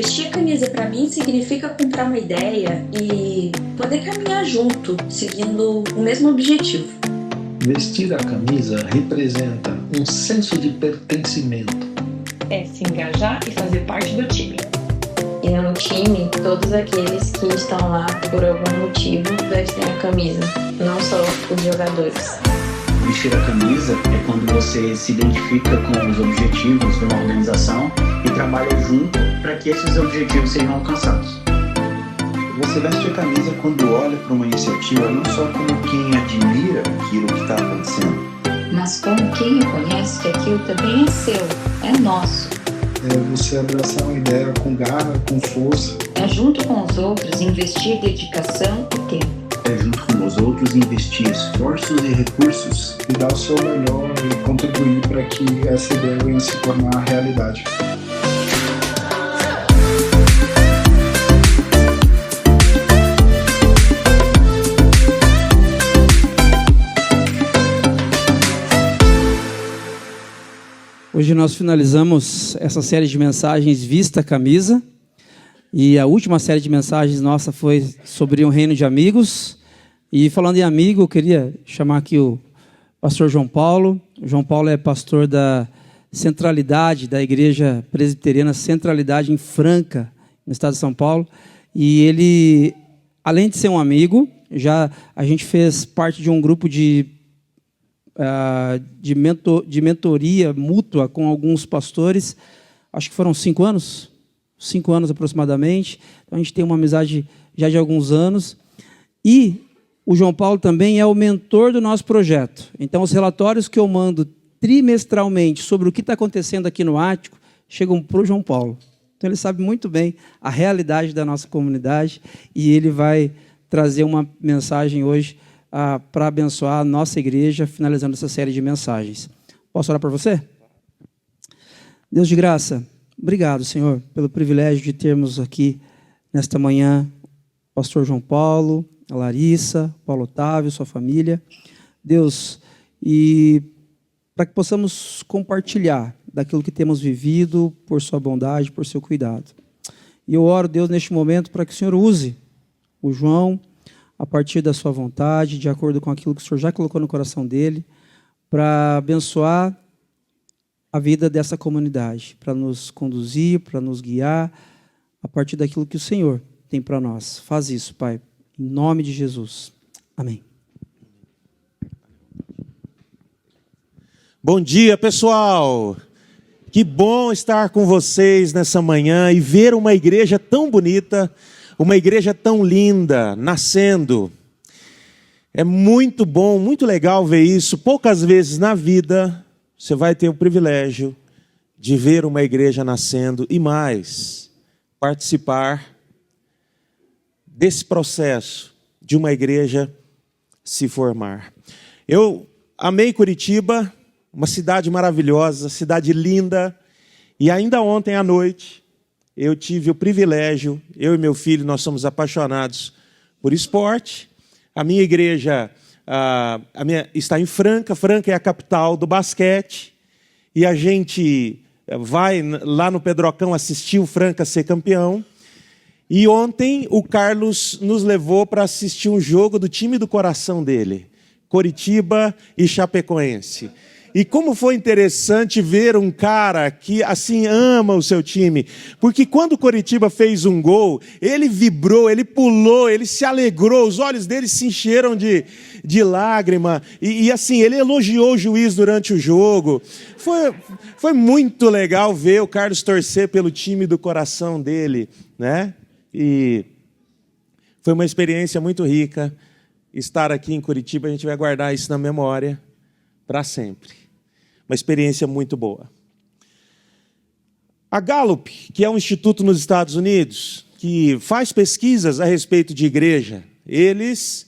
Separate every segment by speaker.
Speaker 1: Vestir a camisa para mim significa comprar uma ideia e poder caminhar junto, seguindo o mesmo objetivo.
Speaker 2: Vestir a camisa representa um senso de pertencimento.
Speaker 3: É se engajar e fazer parte do time.
Speaker 4: E no time, todos aqueles que estão lá por algum motivo vestem a camisa, não só os jogadores.
Speaker 5: Vestir a camisa é quando você se identifica com os objetivos de uma organização e trabalha junto para que esses objetivos sejam alcançados.
Speaker 6: Você veste a camisa quando olha para uma iniciativa não só como quem admira aquilo que está acontecendo,
Speaker 7: mas como quem reconhece que aquilo também é seu, é nosso.
Speaker 8: É você abraçar uma ideia com garra, com força.
Speaker 7: É junto com os outros investir dedicação e tempo.
Speaker 5: É junto com os outros investir esforços e recursos.
Speaker 8: E dar o seu melhor e contribuir para que essa ideia venha se tornar realidade.
Speaker 9: Hoje nós finalizamos essa série de mensagens Vista a Camisa. E a última série de mensagens nossa foi sobre um reino de amigos. E falando em amigo, eu queria chamar aqui o pastor João Paulo. O João Paulo é pastor da Centralidade, da Igreja Presbiteriana Centralidade em Franca, no estado de São Paulo. E ele, além de ser um amigo, a gente fez parte de um grupo de mentoria mútua com alguns pastores, acho que foram 5 anos aproximadamente. Então a gente tem uma amizade já de alguns anos. E o João Paulo também é o mentor do nosso projeto. Então os relatórios que eu mando trimestralmente sobre o que está acontecendo aqui no Ático chegam para o João Paulo. Então ele sabe muito bem a realidade da nossa comunidade e ele vai trazer uma mensagem hoje para abençoar a nossa igreja, finalizando essa série de mensagens. Posso orar por você? Deus de graça, obrigado, Senhor, pelo privilégio de termos aqui, nesta manhã, o pastor João Paulo, a Larissa, Paulo Otávio, sua família. Deus, e para que possamos compartilhar daquilo que temos vivido, por sua bondade, por seu cuidado. E eu oro, Deus, neste momento, para que o Senhor use o João, a partir da sua vontade, de acordo com aquilo que o Senhor já colocou no coração dele, para abençoar a vida dessa comunidade, para nos conduzir, para nos guiar, a partir daquilo que o Senhor tem para nós. Faz isso, Pai, em nome de Jesus. Amém.
Speaker 10: Bom dia, pessoal! Que bom estar com vocês nessa manhã e ver uma igreja tão bonita, uma igreja tão linda, nascendo. É muito bom, muito legal ver isso. Poucas vezes na vida você vai ter o privilégio de ver uma igreja nascendo e mais, participar desse processo de uma igreja se formar. Eu amei Curitiba, uma cidade maravilhosa, cidade linda, e ainda ontem à noite eu tive o privilégio, eu e meu filho, nós somos apaixonados por esporte. A minha igreja está em Franca. Franca é a capital do basquete. E a gente vai lá no Pedrocão assistir o Franca ser campeão. E ontem o Carlos nos levou para assistir um jogo do time do coração dele, Coritiba e Chapecoense. E como foi interessante ver um cara que assim ama o seu time, porque quando o Coritiba fez um gol, ele vibrou, ele pulou, ele se alegrou, os olhos dele se encheram de lágrima, e assim, ele elogiou o juiz durante o jogo. Foi muito legal ver o Carlos torcer pelo time do coração dele, né? E foi uma experiência muito rica estar aqui em Curitiba, a gente vai guardar isso na memória para sempre. Uma experiência muito boa. A Gallup, que é um instituto nos Estados Unidos, que faz pesquisas a respeito de igreja, eles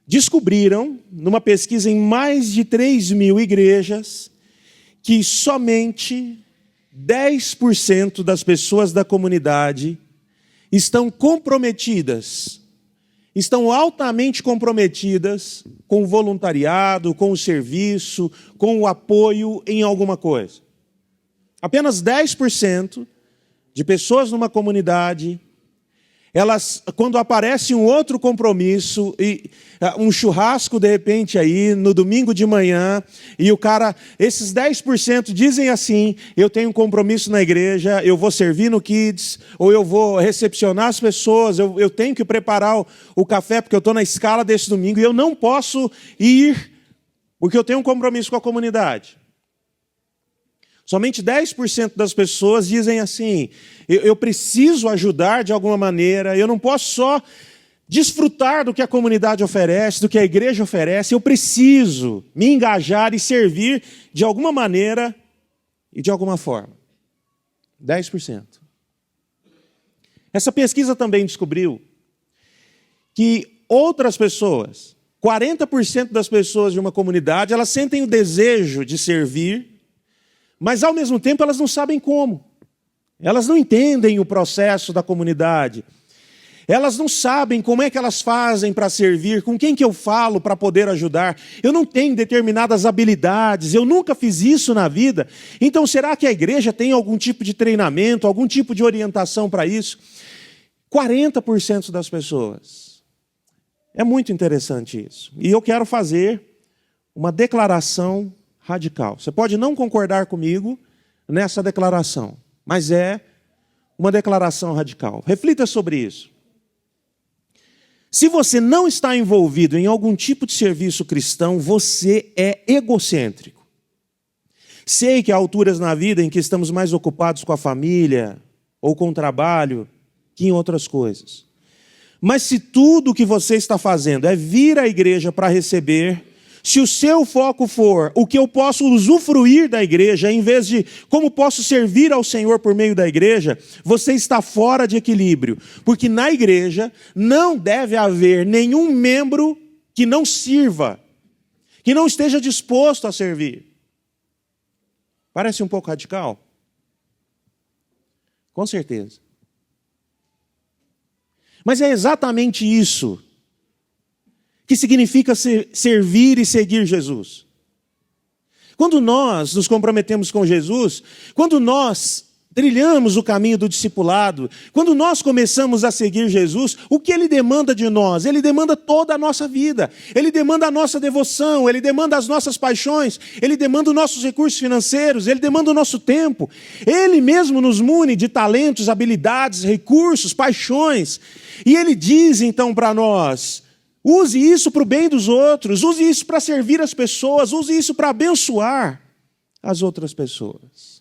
Speaker 10: descobriram, numa pesquisa em mais de 3.000 igrejas, que somente 10% das pessoas da comunidade estão comprometidas, estão altamente comprometidas com o voluntariado, com o serviço, com o apoio em alguma coisa. Apenas 10% de pessoas numa comunidade, elas, quando aparece um outro compromisso, e um churrasco de repente aí, no domingo de manhã, e o cara, esses 10% dizem assim: eu tenho um compromisso na igreja, eu vou servir no Kids, ou eu vou recepcionar as pessoas, eu tenho que preparar o café porque eu estou na escala desse domingo, e eu não posso ir porque eu tenho um compromisso com a comunidade. Somente 10% das pessoas dizem assim: eu preciso ajudar de alguma maneira, eu não posso só desfrutar do que a comunidade oferece, do que a igreja oferece, eu preciso me engajar e servir de alguma maneira e de alguma forma. 10%. Essa pesquisa também descobriu que outras pessoas, 40% das pessoas de uma comunidade, elas sentem o desejo de servir, mas ao mesmo tempo elas não sabem como. Elas não entendem o processo da comunidade. Elas não sabem como é que elas fazem para servir, com quem que eu falo para poder ajudar. Eu não tenho determinadas habilidades, eu nunca fiz isso na vida. Então será que a igreja tem algum tipo de treinamento, algum tipo de orientação para isso? 40% das pessoas. É muito interessante isso. E eu quero fazer uma declaração radical. Você pode não concordar comigo nessa declaração, mas é uma declaração radical. Reflita sobre isso. Se você não está envolvido em algum tipo de serviço cristão, você é egocêntrico. Sei que há alturas na vida em que estamos mais ocupados com a família ou com o trabalho que em outras coisas. Mas se tudo o que você está fazendo é vir à igreja para receber, se o seu foco for o que eu posso usufruir da igreja, em vez de como posso servir ao Senhor por meio da igreja, você está fora de equilíbrio. Porque na igreja não deve haver nenhum membro que não sirva, que não esteja disposto a servir. Parece um pouco radical? Com certeza. Mas é exatamente isso que significa servir e seguir Jesus. Quando nós nos comprometemos com Jesus, quando nós trilhamos o caminho do discipulado, quando nós começamos a seguir Jesus, o que Ele demanda de nós? Ele demanda toda a nossa vida, Ele demanda a nossa devoção, Ele demanda as nossas paixões, Ele demanda os nossos recursos financeiros, Ele demanda o nosso tempo. Ele mesmo nos mune de talentos, habilidades, recursos, paixões. E Ele diz então para nós: use isso para o bem dos outros, use isso para servir as pessoas, use isso para abençoar as outras pessoas.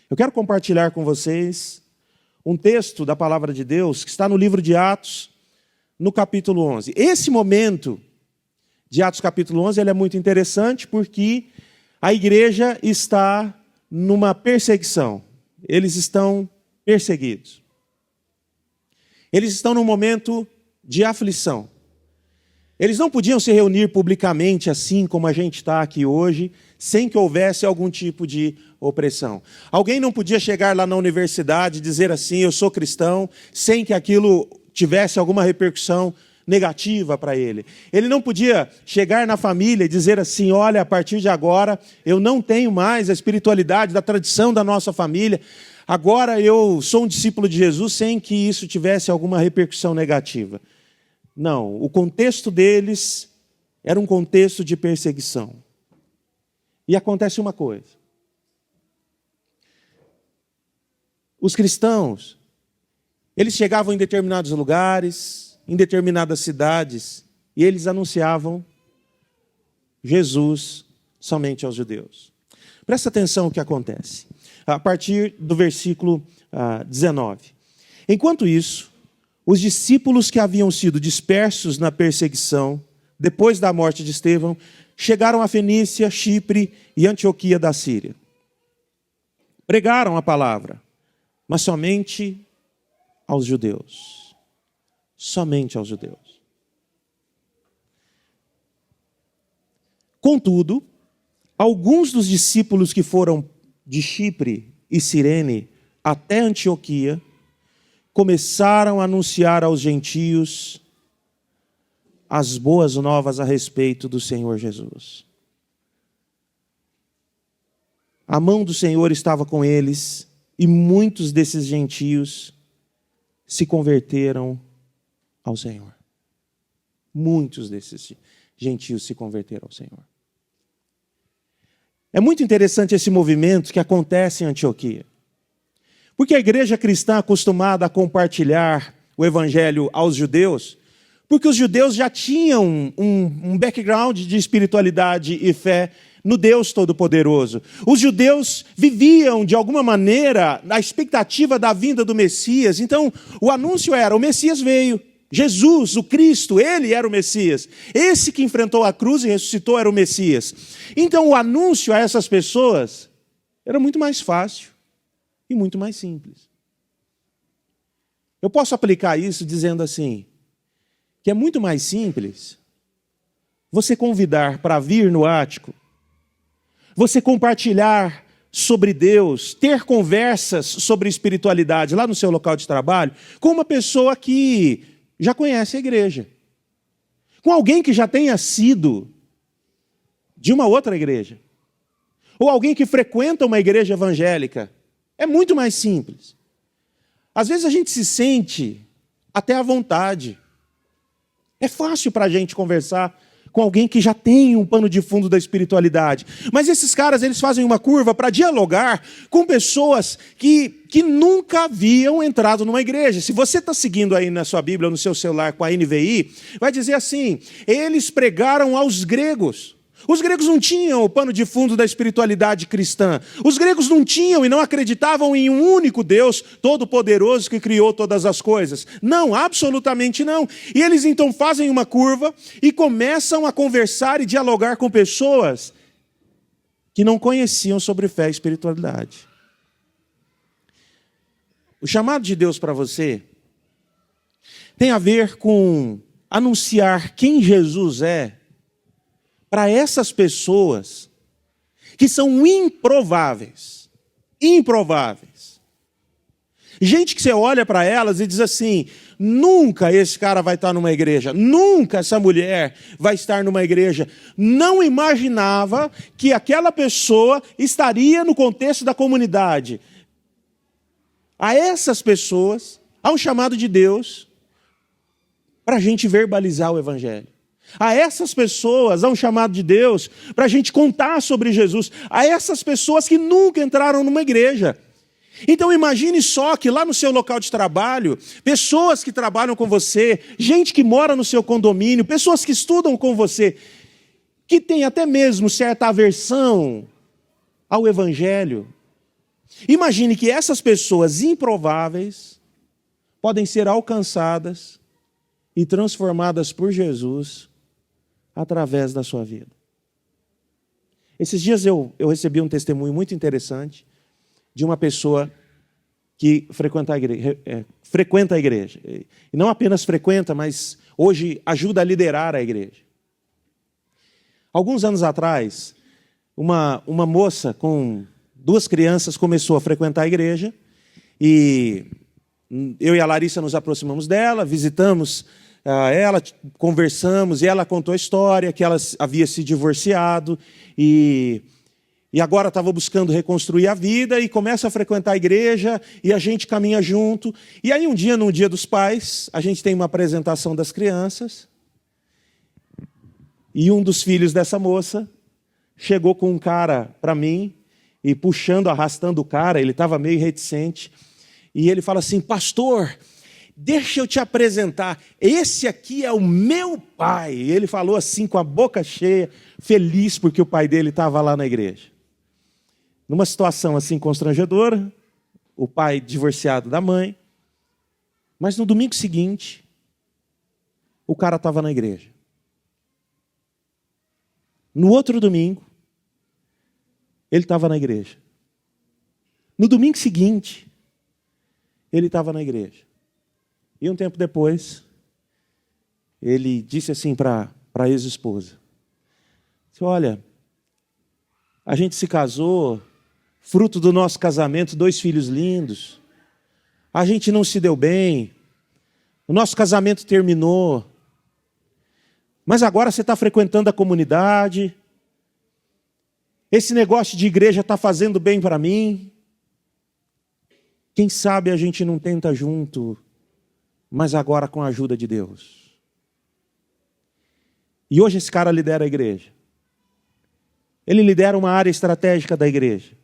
Speaker 10: Eu quero compartilhar com vocês um texto da palavra de Deus que está no livro de Atos, no capítulo 11. Esse momento de Atos capítulo 11 ele é muito interessante porque a igreja está numa perseguição. Eles estão perseguidos. Eles estão num momento de aflição. Eles não podiam se reunir publicamente assim como a gente está aqui hoje, sem que houvesse algum tipo de opressão. Alguém não podia chegar lá na universidade e dizer assim: eu sou cristão, sem que aquilo tivesse alguma repercussão negativa para ele. Ele não podia chegar na família e dizer assim: olha, a partir de agora eu não tenho mais a espiritualidade da tradição da nossa família, agora eu sou um discípulo de Jesus, sem que isso tivesse alguma repercussão negativa. Não, o contexto deles era um contexto de perseguição. E acontece uma coisa. Os cristãos, eles chegavam em determinados lugares, em determinadas cidades, e eles anunciavam Jesus somente aos judeus. Presta atenção no que acontece. A partir do versículo 19. Enquanto isso, os discípulos que haviam sido dispersos na perseguição, depois da morte de Estevão, chegaram a Fenícia, Chipre e Antioquia da Síria. Pregaram a palavra, mas somente aos judeus. Somente aos judeus. Contudo, alguns dos discípulos que foram de Chipre e Cirene até Antioquia começaram a anunciar aos gentios as boas novas a respeito do Senhor Jesus. A mão do Senhor estava com eles E muitos desses gentios se converteram ao Senhor. Muitos desses gentios se converteram ao Senhor. É muito interessante esse movimento que acontece em Antioquia. Porque a igreja cristã acostumada a compartilhar o evangelho aos judeus, porque os judeus já tinham um background de espiritualidade e fé no Deus Todo-Poderoso. Os judeus viviam, de alguma maneira, na expectativa da vinda do Messias. Então, o anúncio era, o Messias veio. Jesus, o Cristo, ele era o Messias. Esse que enfrentou a cruz e ressuscitou era o Messias. Então, o anúncio a essas pessoas era muito mais fácil e muito mais simples. Eu posso aplicar isso dizendo assim, que é muito mais simples você convidar para vir no ático, você compartilhar sobre Deus, ter conversas sobre espiritualidade lá no seu local de trabalho, com uma pessoa que já conhece a igreja, com alguém que já tenha sido de uma outra igreja, ou alguém que frequenta uma igreja evangélica. É muito mais simples. Às vezes a gente se sente até à vontade. É fácil para a gente conversar com alguém que já tem um pano de fundo da espiritualidade. Mas esses caras, eles fazem uma curva para dialogar com pessoas que nunca haviam entrado numa igreja. Se você está seguindo aí na sua Bíblia, no seu celular, com a NVI, vai dizer assim, eles pregaram aos gregos. Os gregos não tinham o pano de fundo da espiritualidade cristã. Os gregos não tinham e não acreditavam em um único Deus todo-poderoso que criou todas as coisas. Não, absolutamente não. E eles então fazem uma curva e começam a conversar e dialogar com pessoas que não conheciam sobre fé e espiritualidade. O chamado de Deus para você tem a ver com anunciar quem Jesus é para essas pessoas que são improváveis. Improváveis. Gente que você olha para elas e diz assim, nunca esse cara vai estar numa igreja, nunca essa mulher vai estar numa igreja. Não imaginava que aquela pessoa estaria no contexto da comunidade. A essas pessoas, há um chamado de Deus para a gente verbalizar o evangelho. A essas pessoas, há um chamado de Deus para a gente contar sobre Jesus. A essas pessoas que nunca entraram numa igreja. Então imagine só que lá no seu local de trabalho, pessoas que trabalham com você, gente que mora no seu condomínio, pessoas que estudam com você, que tem até mesmo certa aversão ao evangelho. Imagine que essas pessoas improváveis podem ser alcançadas e transformadas por Jesus através da sua vida. Esses dias eu recebi um testemunho muito interessante de uma pessoa que frequenta a igreja. E não apenas frequenta, mas hoje ajuda a liderar a igreja. Alguns anos atrás, uma moça com 2 crianças começou a frequentar a igreja e eu e a Larissa nos aproximamos dela, visitamos ela, conversamos e ela contou a história que ela havia se divorciado e agora estava buscando reconstruir a vida e começa a frequentar a igreja e a gente caminha junto. E aí num dia dos pais, a gente tem uma apresentação das crianças e um dos filhos dessa moça chegou com um cara para mim e puxando, arrastando o cara, ele estava meio reticente e ele fala assim, pastor, deixa eu te apresentar, esse aqui é o meu pai. E ele falou assim com a boca cheia, feliz porque o pai dele estava lá na igreja. Numa situação assim constrangedora, o pai divorciado da mãe, mas no domingo seguinte, o cara estava na igreja. No outro domingo, ele estava na igreja. No domingo seguinte, ele estava na igreja. E um tempo depois, ele disse assim para a ex-esposa, olha, a gente se casou, fruto do nosso casamento, 2 filhos lindos, a gente não se deu bem, o nosso casamento terminou, mas agora você está frequentando a comunidade, esse negócio de igreja está fazendo bem para mim. Quem sabe a gente não tenta junto, mas agora com a ajuda de Deus. E hoje esse cara lidera a igreja. Ele lidera uma área estratégica da igreja.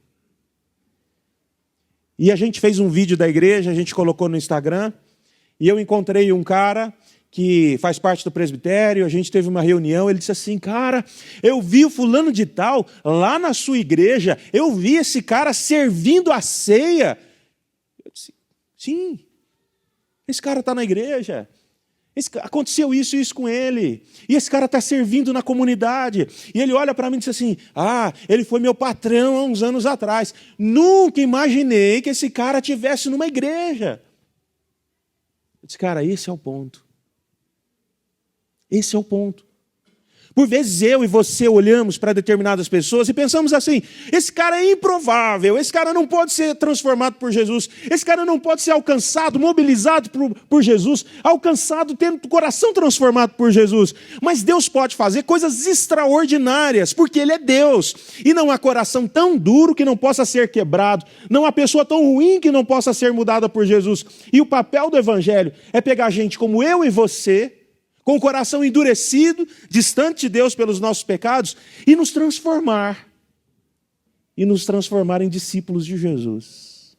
Speaker 10: E a gente fez um vídeo da igreja, a gente colocou no Instagram, e eu encontrei um cara que faz parte do presbitério, a gente teve uma reunião, ele disse assim, cara, eu vi o fulano de tal lá na sua igreja, eu vi esse cara servindo a ceia. Eu disse, sim, esse cara está na igreja. Aconteceu isso com ele. E esse cara está servindo na comunidade. E ele olha para mim e diz assim, ele foi meu patrão há uns anos atrás. Nunca imaginei que esse cara estivesse numa igreja. Eu disse, cara, esse é o ponto. Esse é o ponto. Por vezes eu e você olhamos para determinadas pessoas e pensamos assim, esse cara é improvável, esse cara não pode ser transformado por Jesus, esse cara não pode ser alcançado, mobilizado por Jesus, alcançado, tendo o coração transformado por Jesus. Mas Deus pode fazer coisas extraordinárias, porque Ele é Deus. E não há coração tão duro que não possa ser quebrado, não há pessoa tão ruim que não possa ser mudada por Jesus. E o papel do Evangelho é pegar gente como eu e você, com o coração endurecido, distante de Deus pelos nossos pecados, e nos transformar em discípulos de Jesus,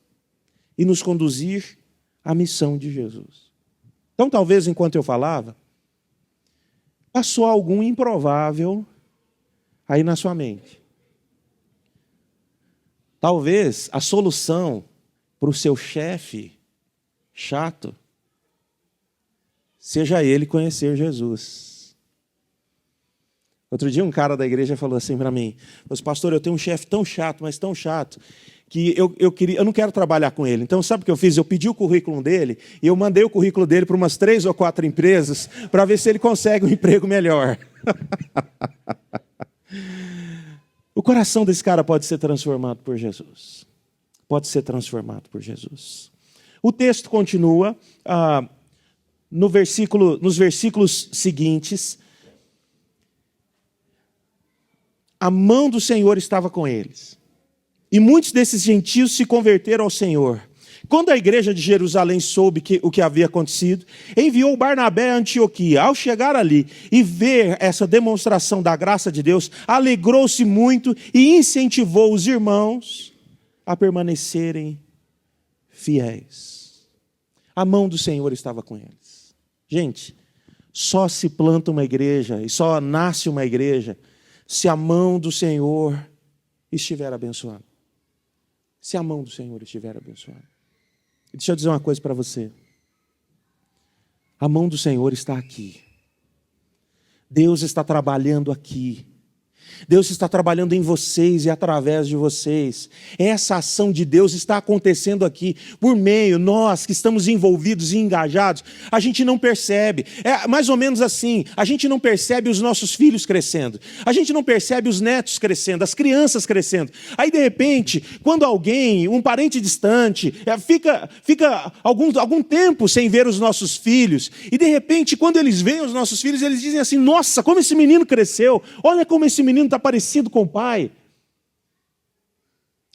Speaker 10: e nos conduzir à missão de Jesus. Então, talvez, enquanto eu falava, passou algum improvável aí na sua mente. Talvez a solução para o seu chefe chato seja ele conhecer Jesus. Outro dia um cara da igreja falou assim para mim, pastor, eu tenho um chefe tão chato, mas tão chato, que eu não quero trabalhar com ele. Então sabe o que eu fiz? Eu pedi o currículo dele, e eu mandei o currículo dele para umas 3 ou 4 empresas, para ver se ele consegue um emprego melhor. O coração desse cara pode ser transformado por Jesus. Pode ser transformado por Jesus. O texto continua... nos versículos seguintes, a mão do Senhor estava com eles. E muitos desses gentios se converteram ao Senhor. Quando a igreja de Jerusalém soube o que havia acontecido, enviou Barnabé a Antioquia. Ao chegar ali e ver essa demonstração da graça de Deus, alegrou-se muito e incentivou os irmãos a permanecerem fiéis. A mão do Senhor estava com eles. Gente, só se planta uma igreja e só nasce uma igreja se a mão do Senhor estiver abençoando. Se a mão do Senhor estiver abençoando. Deixa eu dizer uma coisa para você. A mão do Senhor está aqui. Deus está trabalhando aqui. Deus está trabalhando em vocês e através de vocês. Essa ação de Deus está acontecendo aqui por meio, nós que estamos envolvidos e engajados, a gente não percebe. É mais ou menos assim, a gente não percebe os nossos filhos crescendo, a gente não percebe os netos crescendo, as crianças crescendo. Aí de repente, quando alguém, um parente distante, fica algum tempo sem ver os nossos filhos, e de repente quando eles veem os nossos filhos, eles dizem assim, nossa, como esse menino cresceu, olha como esse menino está parecido com o pai.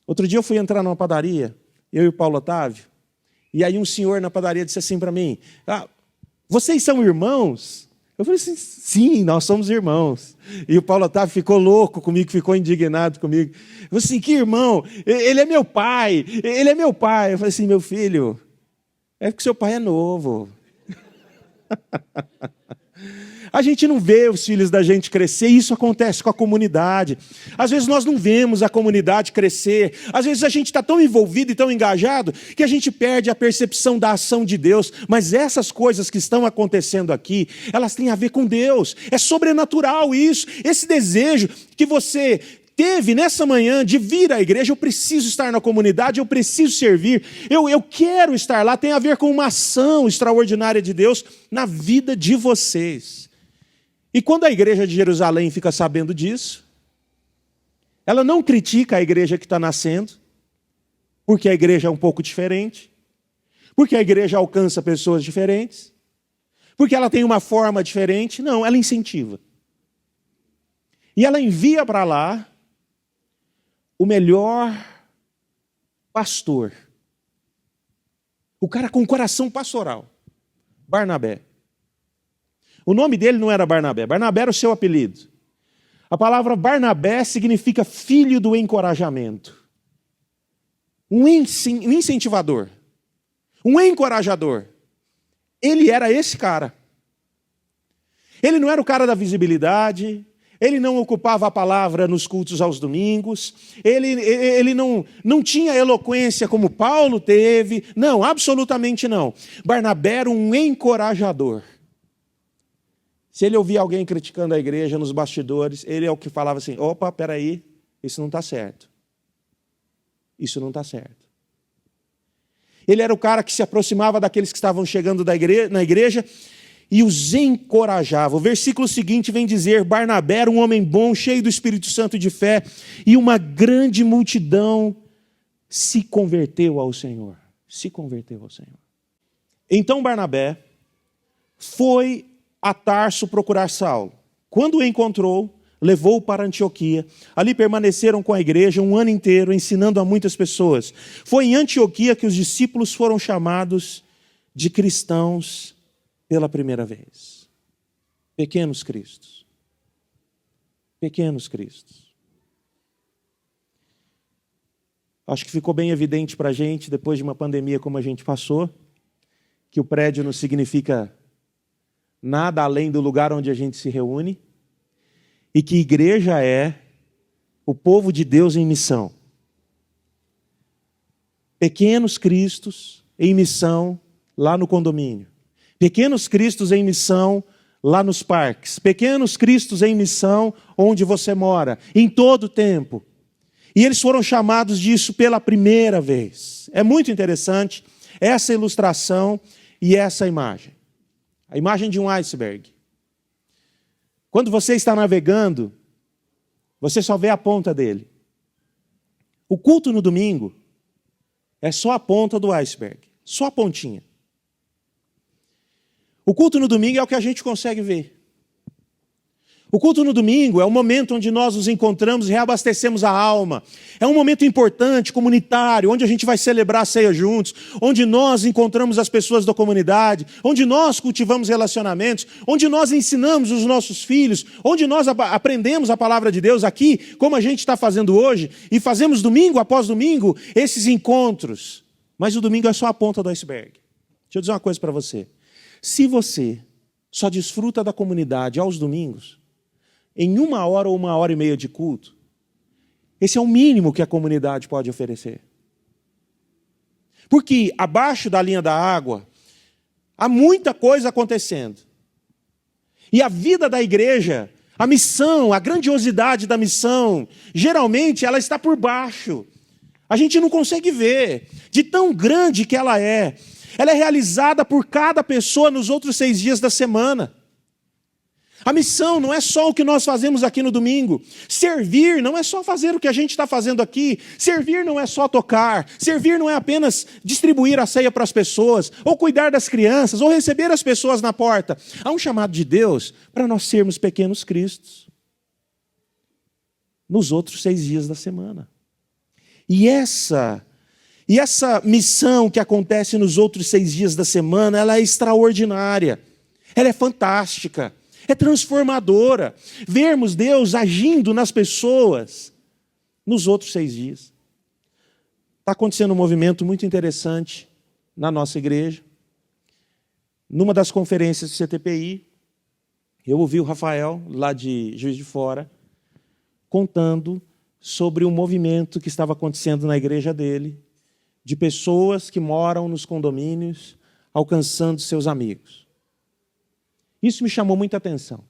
Speaker 10: Outro dia eu fui entrar numa padaria, eu e o Paulo Otávio, e aí um senhor na padaria disse assim para mim, vocês são irmãos? Eu falei assim, sim, nós somos irmãos. E o Paulo Otávio ficou louco comigo, ficou indignado comigo. Eu falei assim, que irmão? Ele é meu pai, ele é meu pai. Eu falei assim, meu filho, é porque seu pai é novo. A gente não vê os filhos da gente crescer, e isso acontece com a comunidade. Às vezes nós não vemos a comunidade crescer, às vezes a gente está tão envolvido e tão engajado que a gente perde a percepção da ação de Deus. Mas essas coisas que estão acontecendo aqui, elas têm a ver com Deus, é sobrenatural isso. Esse desejo que você teve nessa manhã de vir à igreja, eu preciso estar na comunidade, eu preciso servir, eu quero estar lá, tem a ver com uma ação extraordinária de Deus na vida de vocês. E quando a igreja de Jerusalém fica sabendo disso, ela não critica a igreja que está nascendo, porque a igreja é um pouco diferente, porque a igreja alcança pessoas diferentes, porque ela tem uma forma diferente. Não, ela incentiva. E ela envia para lá o melhor pastor O cara com coração pastoral. Barnabé. O nome dele não era Barnabé. Barnabé era o seu apelido. A palavra Barnabé significa filho do encorajamento. Um incentivador. Um encorajador. Ele era esse cara. Ele não era o cara da visibilidade. Ele não ocupava a palavra nos cultos aos domingos. Ele não tinha eloquência como Paulo teve. Não, absolutamente não. Barnabé era um encorajador. Se ele ouvia alguém criticando a igreja nos bastidores, ele é o que falava assim, opa, peraí, isso não está certo. Isso não está certo. Ele era o cara que se aproximava daqueles que estavam chegando na igreja e os encorajava. O versículo seguinte vem dizer, Barnabé era um homem bom, cheio do Espírito Santo e de fé, e uma grande multidão se converteu ao Senhor. Se converteu ao Senhor. Então Barnabé foi a Tarso procurar Saulo. Quando o encontrou, levou-o para Antioquia. Ali permaneceram com a igreja um ano inteiro, ensinando a muitas pessoas. Foi em Antioquia que os discípulos foram chamados de cristãos pela primeira vez. Pequenos cristos. Pequenos cristos. Acho que ficou bem evidente para a gente, depois de uma pandemia como a gente passou, que o prédio não significa nada além do lugar onde a gente se reúne, e que igreja é o povo de Deus em missão. Pequenos cristos em missão lá no condomínio. Pequenos cristos em missão lá nos parques. Pequenos cristos em missão onde você mora, em todo o tempo. E eles foram chamados disso pela primeira vez. É muito interessante essa ilustração e essa imagem. A imagem de um iceberg. Quando você está navegando, você só vê a ponta dele. O culto no domingo é só a ponta do iceberg, só a pontinha. O culto no domingo é o que a gente consegue ver. O culto no domingo é o momento onde nós nos encontramos e reabastecemos a alma. É um momento importante, comunitário, onde a gente vai celebrar a ceia juntos, onde nós encontramos as pessoas da comunidade, onde nós cultivamos relacionamentos, onde nós ensinamos os nossos filhos, onde nós aprendemos a palavra de Deus aqui, como a gente está fazendo hoje, e fazemos domingo após domingo esses encontros. Mas o domingo é só a ponta do iceberg. Deixa eu dizer uma coisa para você. Se você só desfruta da comunidade aos domingos, em 1 hora ou 1h30 de culto, esse é o mínimo que a comunidade pode oferecer. Porque abaixo da linha da água, há muita coisa acontecendo. E a vida da igreja, a missão, a grandiosidade da missão, geralmente ela está por baixo. A gente não consegue ver, de tão grande que ela é. Ela é realizada por cada pessoa nos outros 6 dias da semana. A missão não é só o que nós fazemos aqui no domingo. Servir não é só fazer o que a gente está fazendo aqui. Servir não é só tocar. Servir não é apenas distribuir a ceia para as pessoas, ou cuidar das crianças, ou receber as pessoas na porta. Há um chamado de Deus para nós sermos pequenos cristos nos outros 6 dias da semana. E essa missão que acontece nos outros 6 dias da semana, ela é extraordinária. Ela é fantástica. É transformadora. Vermos Deus agindo nas pessoas nos outros 6 dias. Está acontecendo um movimento muito interessante na nossa igreja. Numa das conferências do CTPI, eu ouvi o Rafael, lá de Juiz de Fora, contando sobre um movimento que estava acontecendo na igreja dele, de pessoas que moram nos condomínios, alcançando seus amigos. Isso me chamou muita atenção.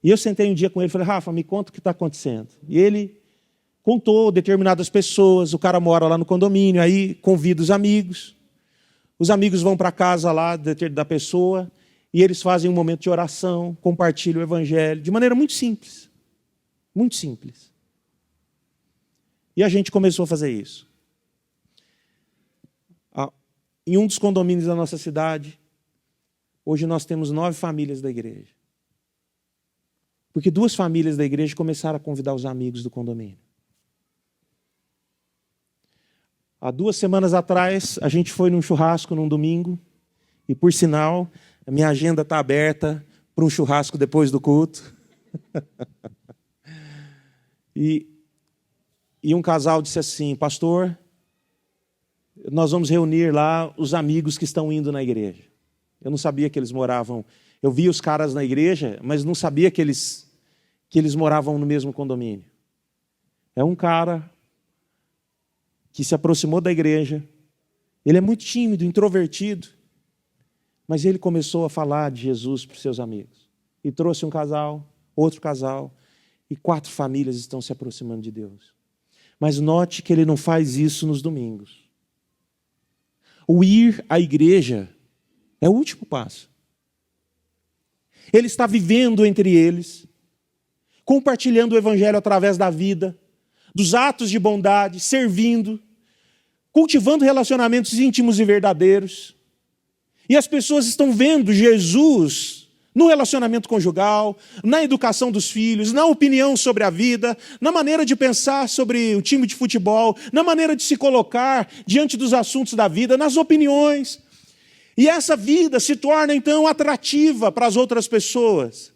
Speaker 10: E eu sentei um dia com ele e falei, Rafa, me conta o que está acontecendo. E ele contou determinadas pessoas, o cara mora lá no condomínio, aí convida os amigos vão para a casa lá da pessoa, e eles fazem um momento de oração, compartilham o evangelho, de maneira muito simples. Muito simples. E a gente começou a fazer isso. Em um dos condomínios da nossa cidade, hoje nós temos 9 famílias da igreja. Porque 2 famílias da igreja começaram a convidar os amigos do condomínio. Há 2 semanas atrás, a gente foi num churrasco num domingo, e por sinal, a minha agenda está aberta para um churrasco depois do culto. E um casal disse assim: pastor, nós vamos reunir lá os amigos que estão indo na igreja. Eu não sabia que eles moravam, eu vi os caras na igreja, mas não sabia que eles moravam no mesmo condomínio. É um cara que se aproximou da igreja, ele é muito tímido, introvertido, mas ele começou a falar de Jesus para os seus amigos. E trouxe um casal, outro casal, e 4 famílias estão se aproximando de Deus. Mas note que ele não faz isso nos domingos. O ir à igreja é o último passo. Ele está vivendo entre eles, compartilhando o evangelho através da vida, dos atos de bondade, servindo, cultivando relacionamentos íntimos e verdadeiros. E as pessoas estão vendo Jesus no relacionamento conjugal, na educação dos filhos, na opinião sobre a vida, na maneira de pensar sobre o time de futebol, na maneira de se colocar diante dos assuntos da vida, nas opiniões. E essa vida se torna, então, atrativa para as outras pessoas.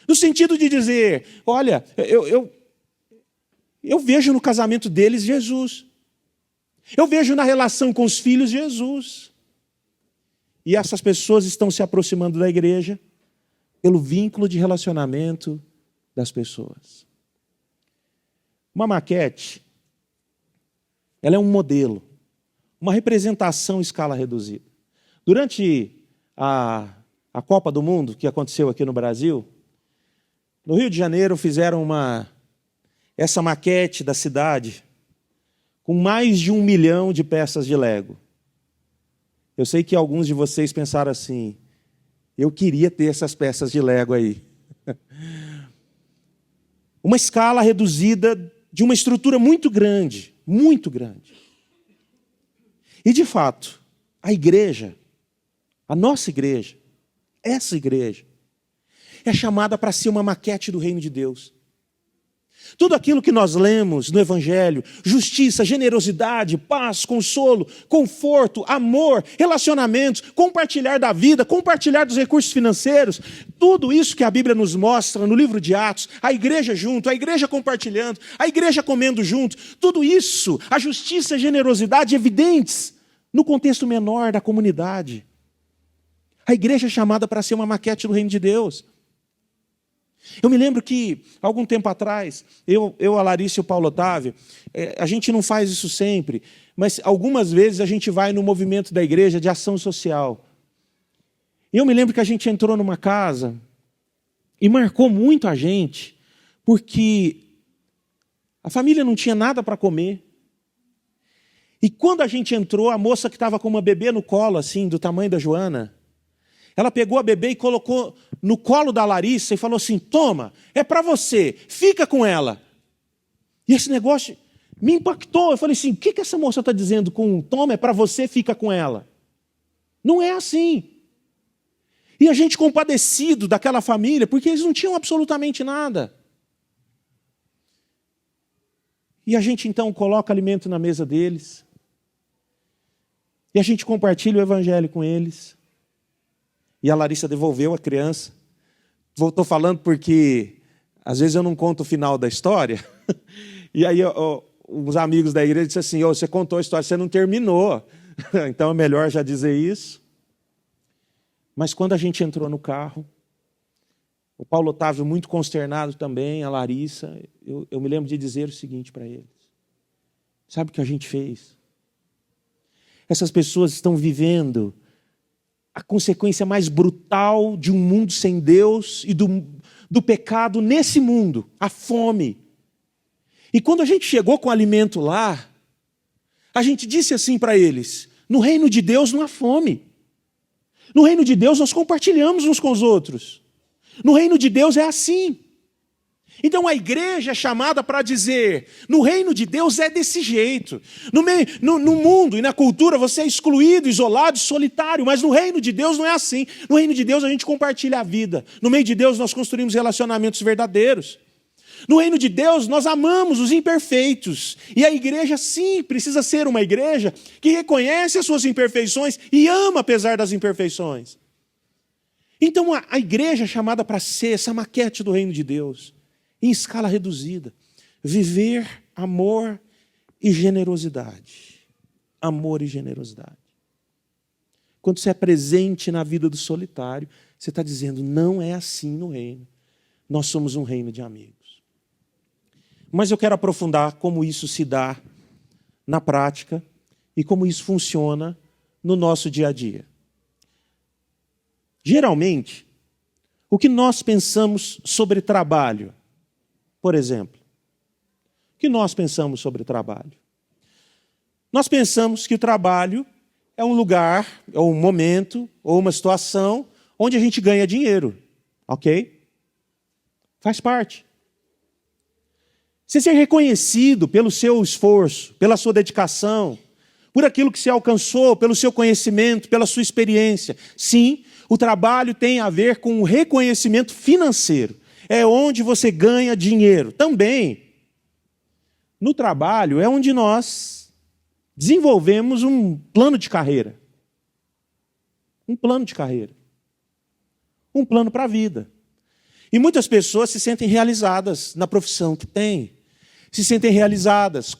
Speaker 10: No sentido de dizer, olha, eu vejo no casamento deles Jesus. Eu vejo na relação com os filhos Jesus. E essas pessoas estão se aproximando da igreja pelo vínculo de relacionamento das pessoas. Uma maquete, ela é um modelo, uma representação em escala reduzida. Durante a Copa do Mundo, que aconteceu aqui no Brasil, no Rio de Janeiro fizeram essa maquete da cidade com mais de 1 milhão de peças de Lego. Eu sei que alguns de vocês pensaram assim, eu queria ter essas peças de Lego aí. Uma escala reduzida de uma estrutura muito grande, muito grande. E de fato, a igreja, a nossa igreja, essa igreja, é chamada para ser uma maquete do reino de Deus. Tudo aquilo que nós lemos no Evangelho, justiça, generosidade, paz, consolo, conforto, amor, relacionamentos, compartilhar da vida, compartilhar dos recursos financeiros, tudo isso que a Bíblia nos mostra no livro de Atos, a igreja junto, a igreja compartilhando, a igreja comendo junto, tudo isso, a justiça e a generosidade evidentes no contexto menor da comunidade. A igreja é chamada para ser uma maquete do reino de Deus. Eu me lembro que, algum tempo atrás, a Larissa e o Paulo Otávio, a gente não faz isso sempre, mas algumas vezes a gente vai no movimento da igreja de ação social. E eu me lembro que a gente entrou numa casa e marcou muito a gente, porque a família não tinha nada para comer. E quando a gente entrou, a moça que estava com uma bebê no colo, assim, do tamanho da Joana, ela pegou a bebê e colocou no colo da Larissa e falou assim, toma, é para você, fica com ela. E esse negócio me impactou. Eu falei assim, o que essa moça está dizendo com toma, é para você, fica com ela? Não é assim. E a gente compadecido daquela família, porque eles não tinham absolutamente nada. E a gente então coloca alimento na mesa deles. E a gente compartilha o evangelho com eles. E a Larissa devolveu a criança. Estou falando porque, às vezes, eu não conto o final da história. E aí, os amigos da igreja disseram assim, você contou a história, você não terminou. Então, é melhor já dizer isso. Mas quando a gente entrou no carro, o Paulo Otávio, muito consternado também, a Larissa, eu me lembro de dizer o seguinte para eles. Sabe o que a gente fez? Essas pessoas estão vivendo a consequência mais brutal de um mundo sem Deus e do pecado nesse mundo, a fome. E quando a gente chegou com o alimento lá, a gente disse assim para eles, no reino de Deus não há fome. No reino de Deus nós compartilhamos uns com os outros. No reino de Deus é assim. Então a igreja é chamada para dizer, no reino de Deus é desse jeito. No mundo e na cultura você é excluído, isolado, solitário, mas no reino de Deus não é assim. No reino de Deus a gente compartilha a vida. No meio de Deus nós construímos relacionamentos verdadeiros. No reino de Deus, nós amamos os imperfeitos. E a igreja, sim, precisa ser uma igreja que reconhece as suas imperfeições e ama apesar das imperfeições. Então, a igreja é chamada para ser essa maquete do reino de Deus, em escala reduzida. Viver amor e generosidade. Amor e generosidade. Quando você é presente na vida do solitário, você está dizendo, não é assim no reino. Nós somos um reino de amigos. Mas eu quero aprofundar como isso se dá na prática e como isso funciona no nosso dia a dia. Geralmente, o que nós pensamos sobre trabalho, por exemplo, o que nós pensamos sobre trabalho? Nós pensamos que o trabalho é um lugar, ou um momento, ou uma situação onde a gente ganha dinheiro, ok? Faz parte. Você ser reconhecido pelo seu esforço, pela sua dedicação, por aquilo que você alcançou, pelo seu conhecimento, pela sua experiência. Sim, o trabalho tem a ver com o reconhecimento financeiro. É onde você ganha dinheiro. Também, no trabalho, é onde nós desenvolvemos um plano de carreira. Um plano de carreira. Um plano para a vida. E muitas pessoas se sentem realizadas na profissão que têm, se sentem realizadas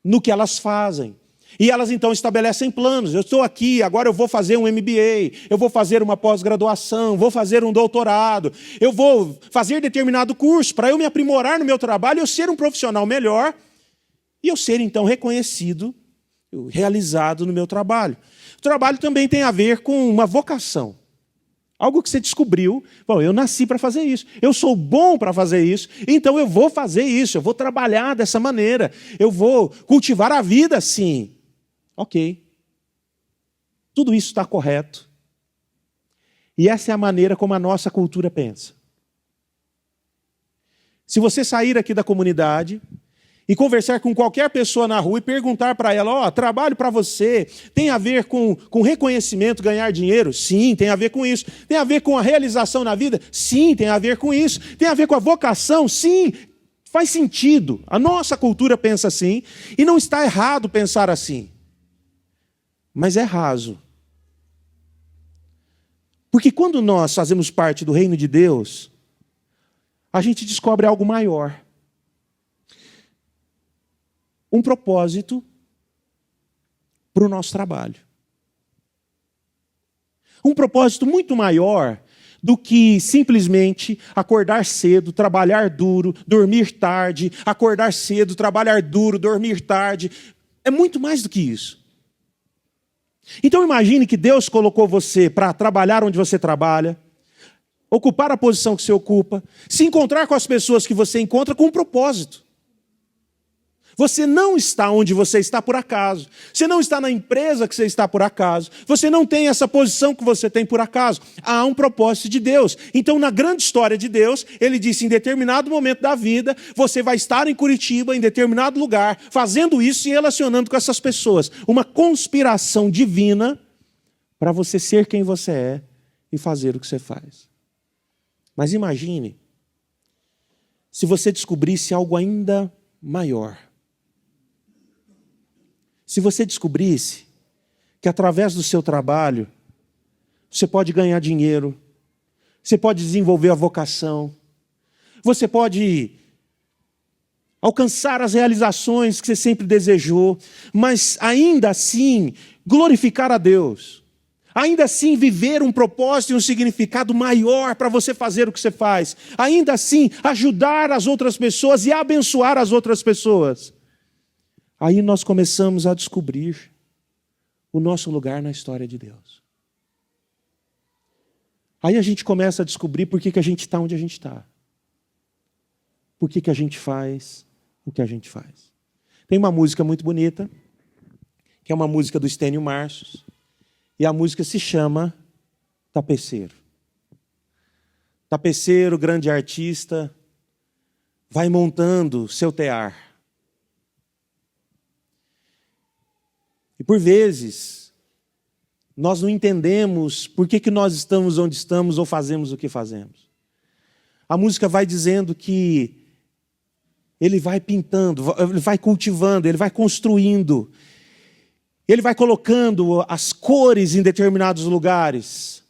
Speaker 10: no que elas fazem. E elas então estabelecem planos. Eu estou aqui, agora eu vou fazer um MBA, eu vou fazer uma pós-graduação, vou fazer um doutorado, eu vou fazer determinado curso para eu me aprimorar no meu trabalho, eu ser um profissional melhor e eu ser então reconhecido, realizado no meu trabalho. O trabalho também tem a ver com uma vocação. Algo que você descobriu, bom, eu nasci para fazer isso, eu sou bom para fazer isso, então eu vou fazer isso, eu vou trabalhar dessa maneira, eu vou cultivar a vida assim. Ok. Tudo isso está correto. E essa é a maneira como a nossa cultura pensa. Se você sair aqui da comunidade e conversar com qualquer pessoa na rua e perguntar para ela, trabalho para você, tem a ver com reconhecimento, ganhar dinheiro? Sim, tem a ver com isso. Tem a ver com a realização na vida? Sim, tem a ver com isso. Tem a ver com a vocação? Sim, faz sentido. A nossa cultura pensa assim e não está errado pensar assim. Mas é raso. Porque quando nós fazemos parte do reino de Deus, a gente descobre algo maior. Um propósito para o nosso trabalho. Um propósito muito maior do que simplesmente acordar cedo, trabalhar duro, dormir tarde, acordar cedo, trabalhar duro, dormir tarde. É muito mais do que isso. Então imagine que Deus colocou você para trabalhar onde você trabalha, ocupar a posição que você ocupa, se encontrar com as pessoas que você encontra com um propósito. Você não está onde você está por acaso. Você não está na empresa que você está por acaso. Você não tem essa posição que você tem por acaso. Há um propósito de Deus. Então, na grande história de Deus, Ele disse, em determinado momento da vida, você vai estar em Curitiba, em determinado lugar, fazendo isso e relacionando com essas pessoas. Uma conspiração divina para você ser quem você é e fazer o que você faz. Mas imagine se você descobrisse algo ainda maior. Se você descobrisse que através do seu trabalho, você pode ganhar dinheiro, você pode desenvolver a vocação, você pode alcançar as realizações que você sempre desejou, mas ainda assim glorificar a Deus, ainda assim viver um propósito e um significado maior para você fazer o que você faz, ainda assim ajudar as outras pessoas e abençoar as outras pessoas. Aí nós começamos a descobrir o nosso lugar na história de Deus. Aí a gente começa a descobrir por que a gente está onde a gente está. Por que a gente faz o que a gente faz. Tem uma música muito bonita, que é uma música do Estênio Marços, e a música se chama Tapeceiro. Tapeceiro, grande artista, vai montando seu tear. E por vezes, nós não entendemos por que nós estamos onde estamos ou fazemos o que fazemos. A música vai dizendo que ele vai pintando, ele vai cultivando, ele vai construindo, ele vai colocando as cores em determinados lugares.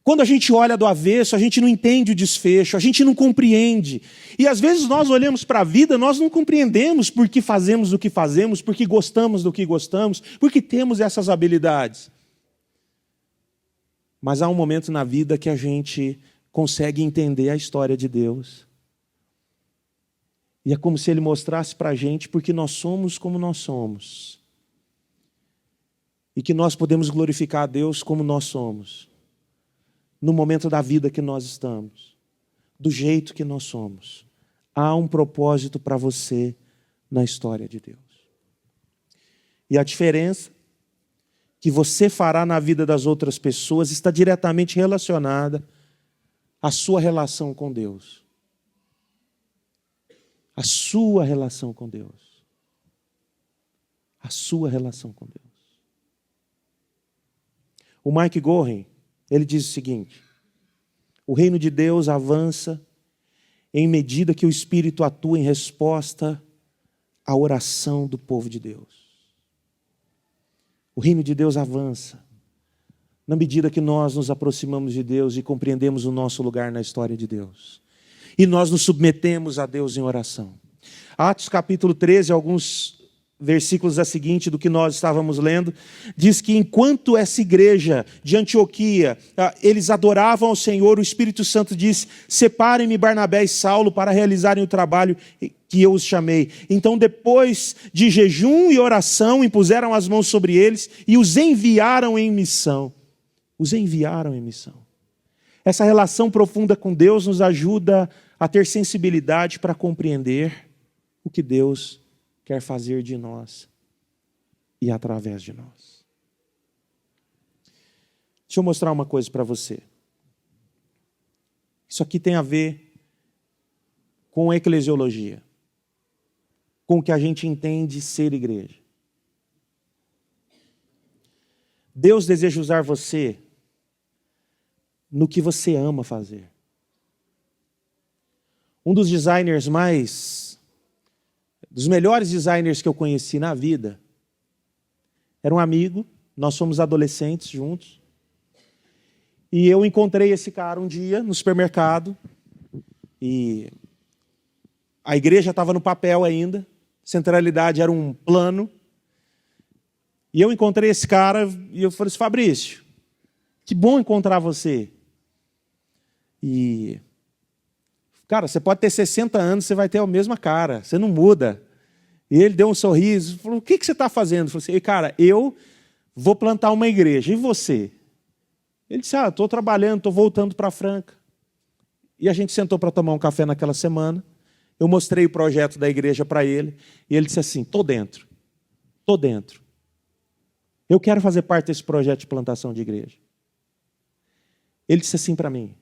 Speaker 10: Quando a gente olha do avesso, a gente não entende o desfecho, a gente não compreende. E às vezes nós olhamos para a vida, nós não compreendemos por que fazemos o que fazemos, porque gostamos do que gostamos, porque temos essas habilidades. Mas há um momento na vida que a gente consegue entender a história de Deus. E é como se Ele mostrasse para a gente porque nós somos como nós somos. E que nós podemos glorificar a Deus como nós somos. No momento da vida que nós estamos. Do jeito que nós somos. Há um propósito para você na história de Deus. E a diferença que você fará na vida das outras pessoas está diretamente relacionada à sua relação com Deus. A sua relação com Deus. A sua relação com Deus. O Mike Gorin, ele diz o seguinte: o reino de Deus avança em medida que o Espírito atua em resposta à oração do povo de Deus. O reino de Deus avança na medida que nós nos aproximamos de Deus e compreendemos o nosso lugar na história de Deus. E nós nos submetemos a Deus em oração. Atos capítulo 13, alguns versículos a seguinte do que nós estávamos lendo, diz que enquanto essa igreja de Antioquia, eles adoravam ao Senhor, o Espírito Santo disse: separem-me Barnabé e Saulo para realizarem o trabalho que eu os chamei. Então, depois de jejum e oração, impuseram as mãos sobre eles e os enviaram em missão. Os enviaram em missão. Essa relação profunda com Deus nos ajuda a ter sensibilidade para compreender o que Deus quer fazer de nós e através de nós. Deixa eu mostrar uma coisa para você. Isso aqui tem a ver com eclesiologia, com o que a gente entende ser igreja. Deus deseja usar você no que você ama fazer. Um dos designers dos melhores designers que eu conheci na vida, era um amigo, nós somos adolescentes juntos, e eu encontrei esse cara um dia no supermercado, e a igreja estava no papel ainda, centralidade era um plano, e eu encontrei esse cara, e eu falei assim: Fabrício, que bom encontrar você. E, cara, você pode ter 60 anos, você vai ter a mesma cara, você não muda. E ele deu um sorriso, falou: o que você está fazendo? Eu falei assim: cara, eu vou plantar uma igreja, e você? Ele disse: estou trabalhando, estou voltando para Franca. E a gente sentou para tomar um café naquela semana, eu mostrei o projeto da igreja para ele, e ele disse assim: estou dentro. Eu quero fazer parte desse projeto de plantação de igreja. Ele disse assim para mim: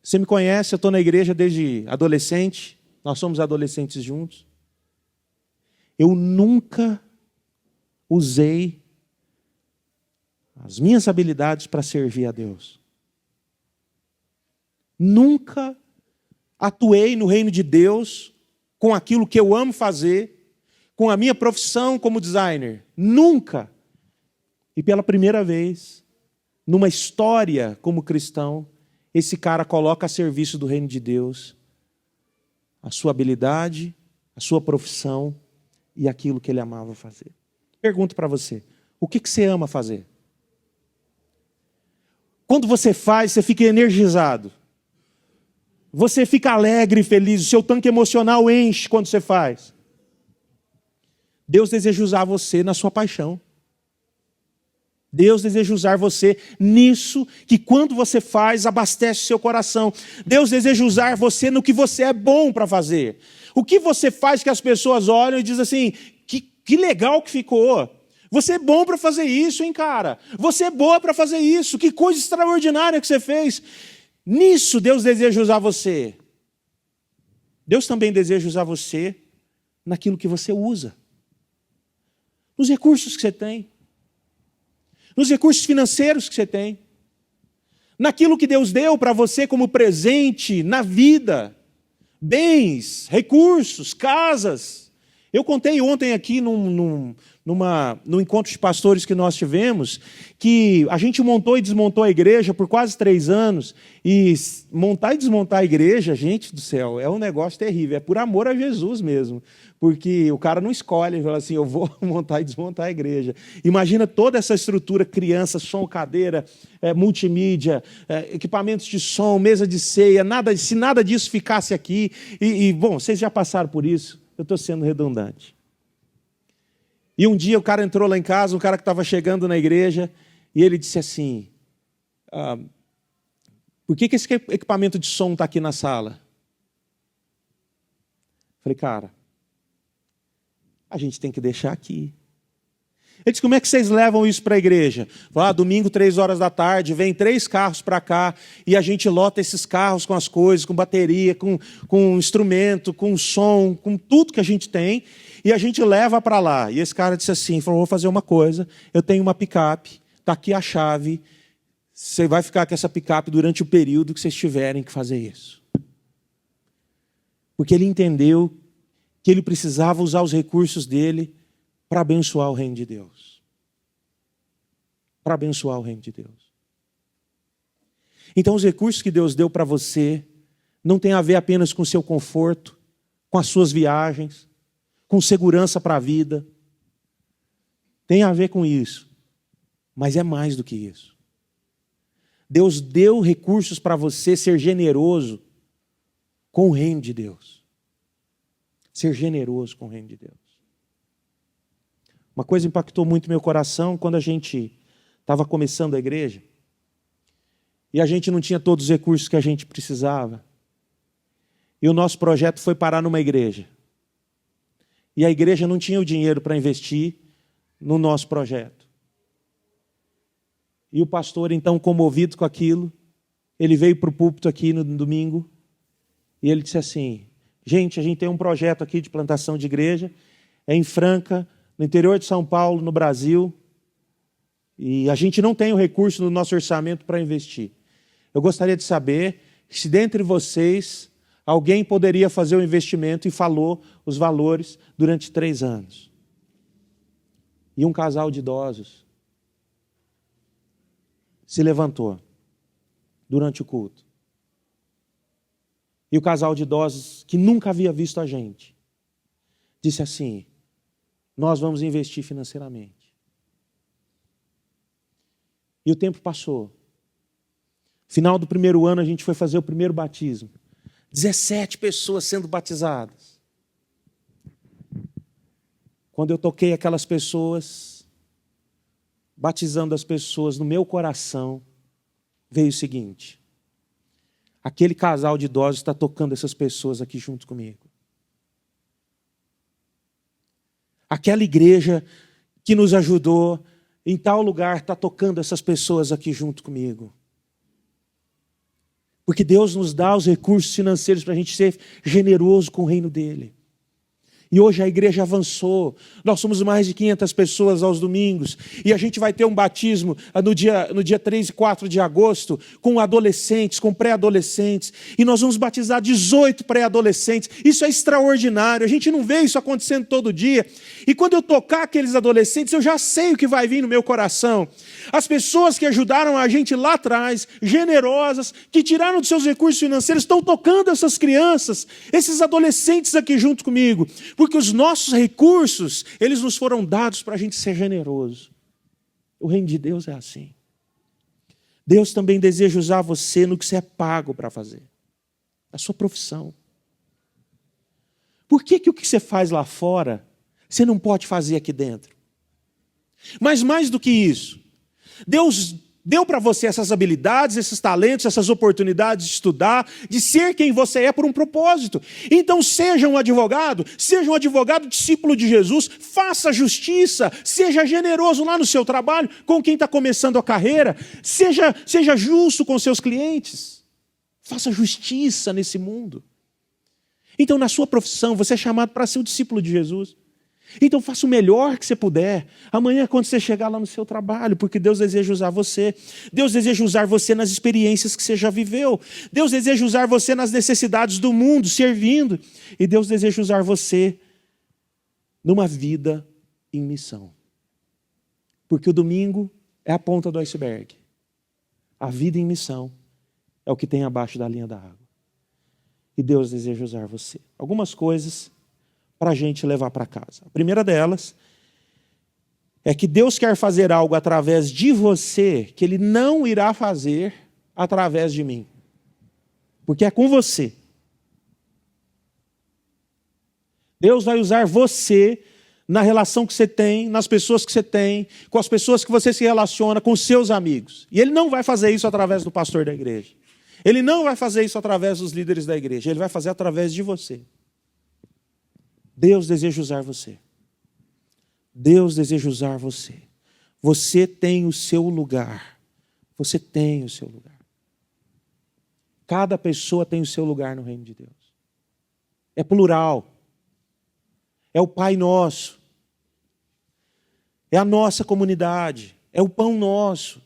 Speaker 10: você me conhece, eu estou na igreja desde adolescente, nós somos adolescentes juntos. Eu nunca usei as minhas habilidades para servir a Deus. Nunca atuei no reino de Deus com aquilo que eu amo fazer, com a minha profissão como designer. Nunca. E pela primeira vez, numa história como cristão, esse cara coloca a serviço do reino de Deus a sua habilidade, a sua profissão e aquilo que ele amava fazer. Pergunto para você: o que você ama fazer? Quando você faz, você fica energizado. Você fica alegre e feliz, o seu tanque emocional enche quando você faz. Deus deseja usar você na sua paixão. Deus deseja usar você nisso que quando você faz, abastece o seu coração. Deus deseja usar você no que você é bom para fazer. O que você faz que as pessoas olham e dizem assim: que legal que ficou. Você é bom para fazer isso, hein, cara? Você é boa para fazer isso. Que coisa extraordinária que você fez. Nisso Deus deseja usar você. Deus também deseja usar você naquilo que você usa. Nos recursos que você tem. Nos recursos financeiros que você tem. naquilo que Deus deu para você como presente na vida, bens, recursos, casas. Eu contei ontem aqui num encontro de pastores que nós tivemos, que a gente montou e desmontou a igreja por quase 3 anos, e montar e desmontar a igreja, gente do céu, é um negócio terrível, é por amor a Jesus mesmo, porque o cara não escolhe, ele fala assim, eu vou montar e desmontar a igreja. Imagina toda essa estrutura, criança, som, cadeira, multimídia, equipamentos de som, mesa de ceia, se nada disso ficasse aqui, bom, vocês já passaram por isso, eu estou sendo redundante. E um dia o cara entrou lá em casa, um cara que estava chegando na igreja, e ele disse assim, por que esse equipamento de som está aqui na sala? Falei, cara, a gente tem que deixar aqui. Ele disse, como é que vocês levam isso para a igreja? Falei, domingo, 3 horas da tarde, vem 3 carros para cá, e a gente lota esses carros com as coisas, com bateria, com instrumento, com som, com tudo que a gente tem, e a gente leva para lá. E esse cara disse assim, falou, vou fazer uma coisa, eu tenho uma picape, está aqui a chave, você vai ficar com essa picape durante o período que vocês tiverem que fazer isso. Porque ele entendeu que ele precisava usar os recursos dele para abençoar o reino de Deus. Para abençoar o reino de Deus. Então os recursos que Deus deu para você não tem a ver apenas com o seu conforto, com as suas viagens, com segurança para a vida. Tem a ver com isso. Mas é mais do que isso. Deus deu recursos para você ser generoso com o reino de Deus. Ser generoso com o reino de Deus. Uma coisa impactou muito meu coração quando a gente estava começando a igreja e a gente não tinha todos os recursos que a gente precisava. E o nosso projeto foi parar numa igreja. E a igreja não tinha o dinheiro para investir no nosso projeto. E o pastor, então, comovido com aquilo, ele veio para o púlpito aqui no domingo e ele disse assim, gente, a gente tem um projeto aqui de plantação de igreja, é em Franca, no interior de São Paulo, no Brasil, e a gente não tem o recurso no nosso orçamento para investir. Eu gostaria de saber se dentre vocês alguém poderia fazer o investimento, e falou os valores durante 3 anos. E um casal de idosos se levantou durante o culto. E o casal de idosos, que nunca havia visto a gente, disse assim, nós vamos investir financeiramente. E o tempo passou. Final do 1º ano, a gente foi fazer o primeiro batismo. 17 pessoas sendo batizadas. Quando eu toquei aquelas pessoas, batizando as pessoas, no meu coração veio o seguinte, aquele casal de idosos está tocando essas pessoas aqui junto comigo. Aquela igreja que nos ajudou em tal lugar está tocando essas pessoas aqui junto comigo. Porque Deus nos dá os recursos financeiros para a gente ser generoso com o reino dele. E hoje a igreja avançou, nós somos mais de 500 pessoas aos domingos, e a gente vai ter um batismo no dia 3 e 4 de agosto, com adolescentes, com pré-adolescentes, e nós vamos batizar 18 pré-adolescentes. Isso é extraordinário, a gente não vê isso acontecendo todo dia, e quando eu tocar aqueles adolescentes, eu já sei o que vai vir no meu coração. As pessoas que ajudaram a gente lá atrás, generosas, que tiraram dos seus recursos financeiros, estão tocando essas crianças, esses adolescentes aqui junto comigo, porque os nossos recursos, eles nos foram dados para a gente ser generoso. O reino de Deus é assim. Deus também deseja usar você no que você é pago para fazer. A sua profissão. Por que o que você faz lá fora, você não pode fazer aqui dentro? Mas mais do que isso, Deus deu para você essas habilidades, esses talentos, essas oportunidades de estudar, de ser quem você é por um propósito. Então seja um advogado discípulo de Jesus, faça justiça, seja generoso lá no seu trabalho, com quem está começando a carreira, seja justo com seus clientes, faça justiça nesse mundo. Então na sua profissão, você é chamado para ser um discípulo de Jesus. Então faça o melhor que você puder. Amanhã, quando você chegar lá no seu trabalho, porque Deus deseja usar você. Deus deseja usar você nas experiências que você já viveu. Deus deseja usar você nas necessidades do mundo, servindo. E Deus deseja usar você numa vida em missão. Porque o domingo é a ponta do iceberg. A vida em missão é o que tem abaixo da linha da água. E Deus deseja usar você. Algumas coisas para a gente levar para casa. A primeira delas é que Deus quer fazer algo através de você que Ele não irá fazer através de mim. Porque é com você. Deus vai usar você na relação que você tem, nas pessoas que você tem, com as pessoas que você se relaciona, com os seus amigos. E Ele não vai fazer isso através do pastor da igreja. Ele não vai fazer isso através dos líderes da igreja. Ele vai fazer através de você. Deus deseja usar você. Deus deseja usar você. Você tem o seu lugar. Você tem o seu lugar. Cada pessoa tem o seu lugar no reino de Deus. É plural. É o Pai Nosso. É a nossa comunidade. É o pão nosso.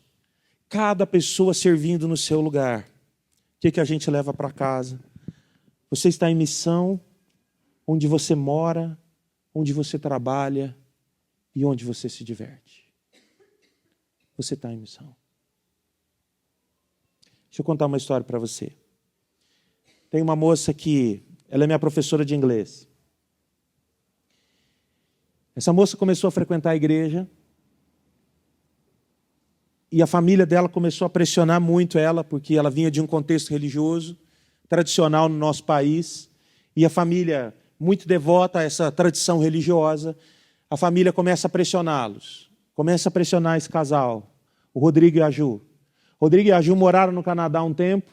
Speaker 10: Cada pessoa servindo no seu lugar. O que a gente leva para casa? Você está em missão, onde você mora, onde você trabalha e onde você se diverte. Você está em missão. Deixa eu contar uma história para você. Tem uma moça que, ela é minha professora de inglês. Essa moça começou a frequentar a igreja e a família dela começou a pressionar muito ela, porque ela vinha de um contexto religioso, tradicional no nosso país, e a família, muito devota a essa tradição religiosa, a família começa a pressioná-los. Começa a pressionar esse casal, o Rodrigo e a Ju. Rodrigo e a Ju moraram no Canadá há um tempo,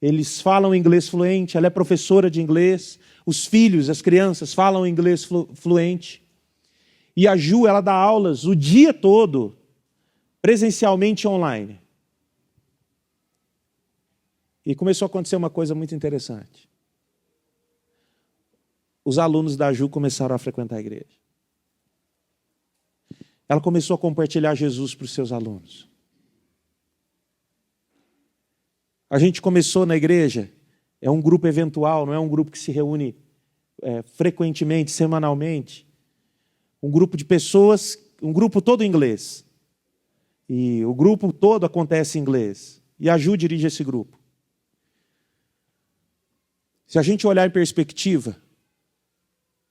Speaker 10: eles falam inglês fluente, ela é professora de inglês, os filhos, as crianças falam inglês fluente. E a Ju, ela dá aulas o dia todo, presencialmente online. E começou a acontecer uma coisa muito interessante. Os alunos da Ju começaram a frequentar a igreja. Ela começou a compartilhar Jesus para os seus alunos. A gente começou na igreja, é um grupo eventual, não é um grupo que se reúne frequentemente, semanalmente. Um grupo de pessoas, um grupo todo em inglês. E o grupo todo acontece em inglês. E a Ju dirige esse grupo. Se a gente olhar em perspectiva,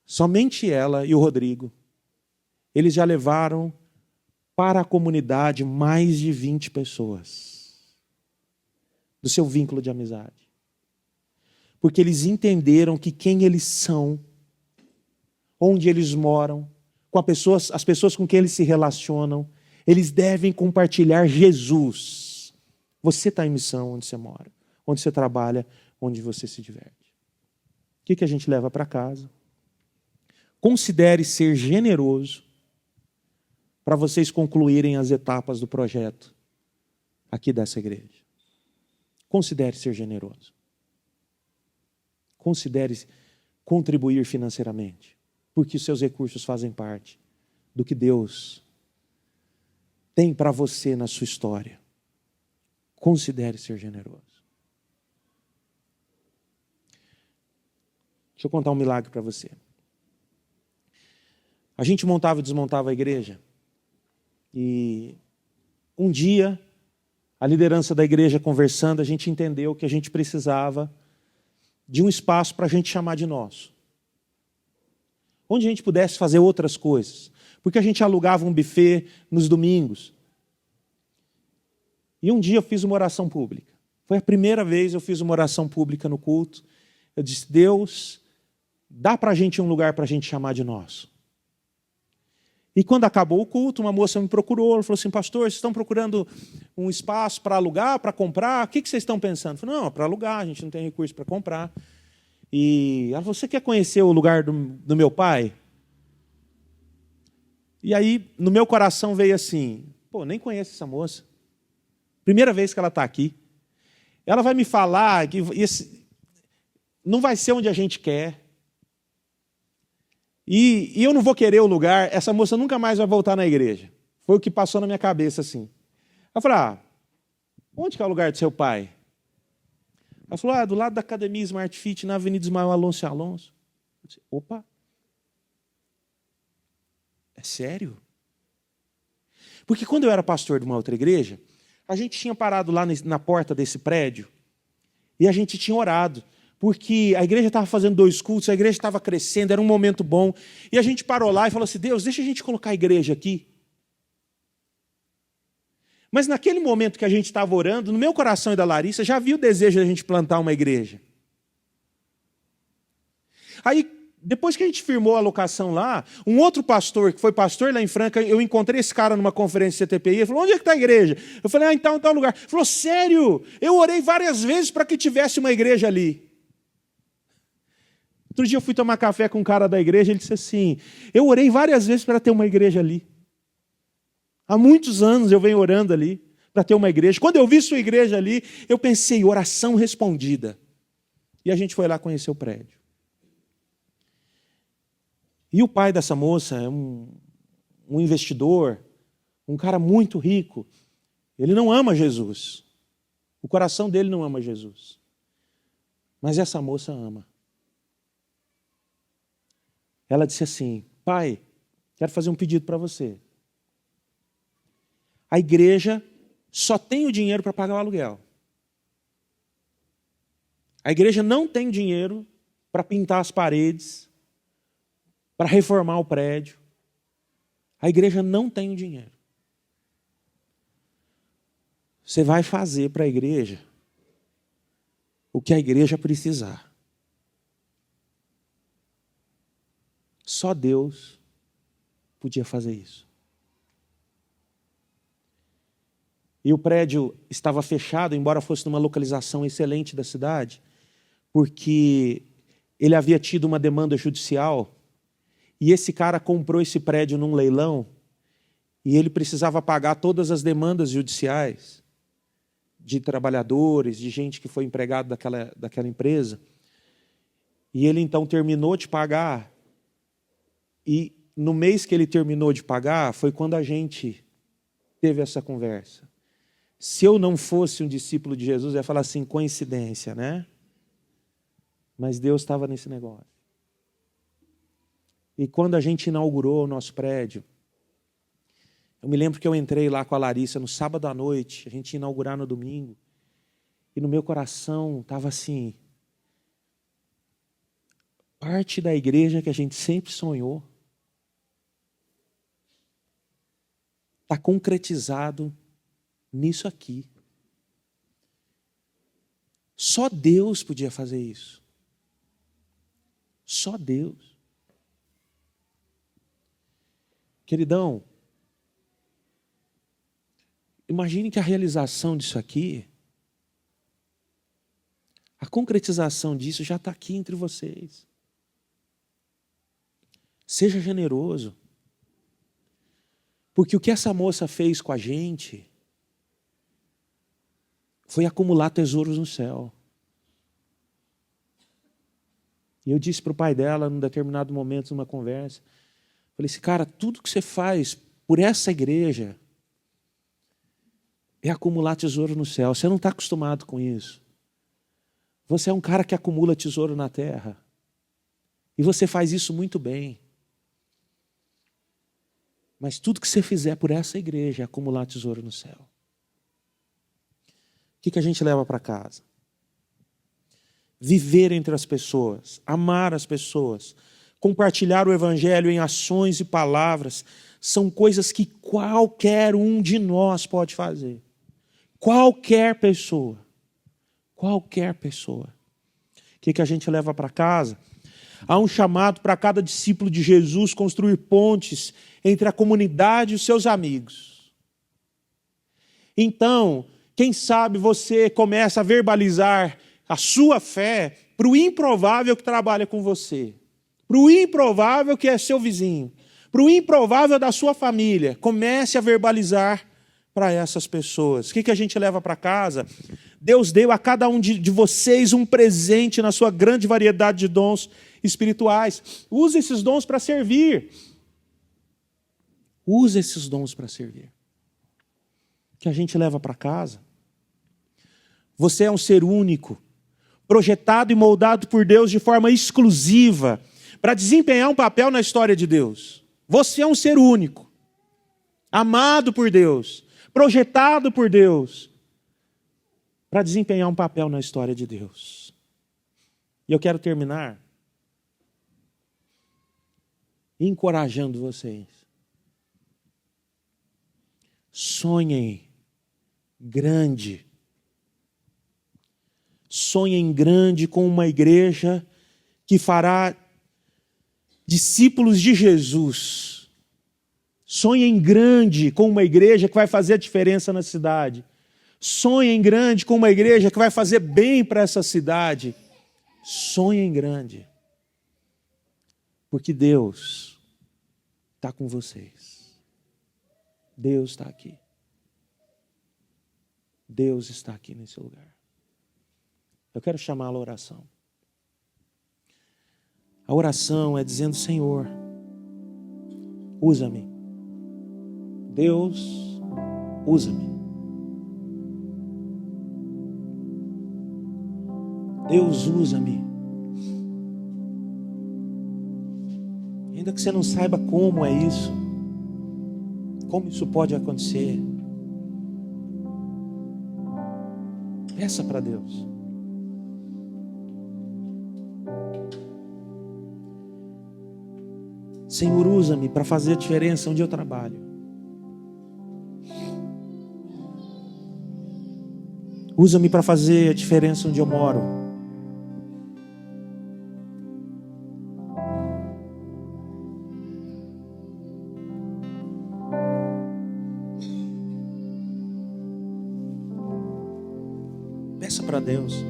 Speaker 10: somente ela e o Rodrigo, eles já levaram para a comunidade mais de 20 pessoas. Do seu vínculo de amizade. Porque eles entenderam que quem eles são, onde eles moram, com as pessoas com quem eles se relacionam, eles devem compartilhar Jesus. Você está em missão onde você mora, onde você trabalha, onde você se diverte. O que a gente leva para casa? Considere ser generoso para vocês concluírem as etapas do projeto aqui dessa igreja. Considere ser generoso. Considere contribuir financeiramente, porque os seus recursos fazem parte do que Deus tem para você na sua história. Considere ser generoso. Deixa eu contar um milagre para você. A gente montava e desmontava a igreja. E um dia, a liderança da igreja conversando, a gente entendeu que a gente precisava de um espaço para a gente chamar de nosso. Onde a gente pudesse fazer outras coisas. Porque a gente alugava um buffet nos domingos. E um dia eu fiz uma oração pública. Foi a primeira vez que eu fiz uma oração pública no culto. Eu disse, Deus, dá para a gente um lugar para a gente chamar de nosso. E quando acabou o culto, uma moça me procurou, ela falou assim, pastor, vocês estão procurando um espaço para alugar, para comprar? O que vocês estão pensando? Eu falei, não, é para alugar, a gente não tem recurso para comprar. E ela falou, você quer conhecer o lugar do meu pai? E aí, no meu coração veio assim, pô, nem conheço essa moça. Primeira vez que ela está aqui. Ela vai me falar que não vai ser onde a gente quer. E eu não vou querer o lugar, essa moça nunca mais vai voltar na igreja. Foi o que passou na minha cabeça assim. Eu falei, onde que é o lugar do seu pai? Ela falou, do lado da Academia Smart Fit, na Avenida Ismael Alonso e Alonso. Eu disse, opa, é sério? Porque quando eu era pastor de uma outra igreja, a gente tinha parado lá na porta desse prédio e a gente tinha orado, porque a igreja estava fazendo 2 cultos, a igreja estava crescendo, era um momento bom, e a gente parou lá e falou assim, Deus, deixa a gente colocar a igreja aqui. Mas naquele momento que a gente estava orando, no meu coração e da Larissa, já havia o desejo de a gente plantar uma igreja. Aí, depois que a gente firmou a locação lá, um outro pastor, que foi pastor lá em Franca, eu encontrei esse cara numa conferência CTPI, ele falou, onde é que está a igreja? Eu falei, então, em tal lugar. Ele falou, sério? Eu orei várias vezes para que tivesse uma igreja ali. Outro dia eu fui tomar café com um cara da igreja, ele disse assim, eu orei várias vezes para ter uma igreja ali. Há muitos anos eu venho orando ali para ter uma igreja. Quando eu vi sua igreja ali, eu pensei, oração respondida. E a gente foi lá conhecer o prédio. E o pai dessa moça é um investidor, um cara muito rico. Ele não ama Jesus. O coração dele não ama Jesus. Mas essa moça ama. Ela disse assim, pai, quero fazer um pedido para você. A igreja só tem o dinheiro para pagar o aluguel. A igreja não tem dinheiro para pintar as paredes, para reformar o prédio. A igreja não tem o dinheiro. Você vai fazer para a igreja o que a igreja precisar. Só Deus podia fazer isso. E o prédio estava fechado, embora fosse numa localização excelente da cidade, porque ele havia tido uma demanda judicial e esse cara comprou esse prédio num leilão e ele precisava pagar todas as demandas judiciais de trabalhadores, de gente que foi empregado daquela empresa. E ele então terminou de pagar e no mês que ele terminou de pagar foi quando a gente teve essa conversa. Se eu não fosse um discípulo de Jesus, eu ia falar assim, coincidência, né? Mas Deus estava nesse negócio. E quando a gente inaugurou o nosso prédio, eu me lembro que eu entrei lá com a Larissa no sábado à noite, a gente ia inaugurar no domingo, e no meu coração estava assim, parte da igreja que a gente sempre sonhou está concretizado nisso aqui. Só Deus podia fazer isso. Só Deus. Queridão, imagine que a realização disso aqui, a concretização disso já está aqui entre vocês. Seja generoso. Porque o que essa moça fez com a gente foi acumular tesouros no céu. E eu disse para o pai dela, num determinado momento, numa conversa, falei assim, cara, tudo que você faz por essa igreja é acumular tesouro no céu. Você não está acostumado com isso. Você é um cara que acumula tesouro na terra. E você faz isso muito bem. Mas tudo que você fizer por essa igreja é acumular tesouro no céu. O que a gente leva para casa? Viver entre as pessoas, amar as pessoas, compartilhar o evangelho em ações e palavras, são coisas que qualquer um de nós pode fazer. Qualquer pessoa. Qualquer pessoa. O que a gente leva para casa? Há um chamado para cada discípulo de Jesus construir pontes entre a comunidade e os seus amigos. Então, quem sabe você começa a verbalizar a sua fé para o improvável que trabalha com você, para o improvável que é seu vizinho, para o improvável da sua família. Comece a verbalizar para essas pessoas. O que a gente leva para casa? Deus deu a cada um de vocês um presente na sua grande variedade de dons espirituais. Use esses dons para servir. Use esses dons para servir. Que a gente leva para casa. Você é um ser único, projetado e moldado por Deus de forma exclusiva para desempenhar um papel na história de Deus. Você é um ser único, amado por Deus, projetado por Deus para desempenhar um papel na história de Deus. E eu quero terminar encorajando vocês. Sonhem grande. Sonhem grande com uma igreja que fará discípulos de Jesus. Sonhem grande com uma igreja que vai fazer a diferença na cidade. Sonhem grande com uma igreja que vai fazer bem para essa cidade. Sonhem grande. Porque Deus está com vocês. Deus está aqui. Deus está aqui nesse lugar. Eu quero chamá-la à oração. A oração é dizendo: Senhor, usa-me. Deus, usa-me. Deus, usa-me. Ainda que você não saiba como é isso, como isso pode acontecer, peça para Deus. Senhor, usa-me para fazer a diferença onde eu trabalho. Usa-me para fazer a diferença onde eu moro. Peça para Deus.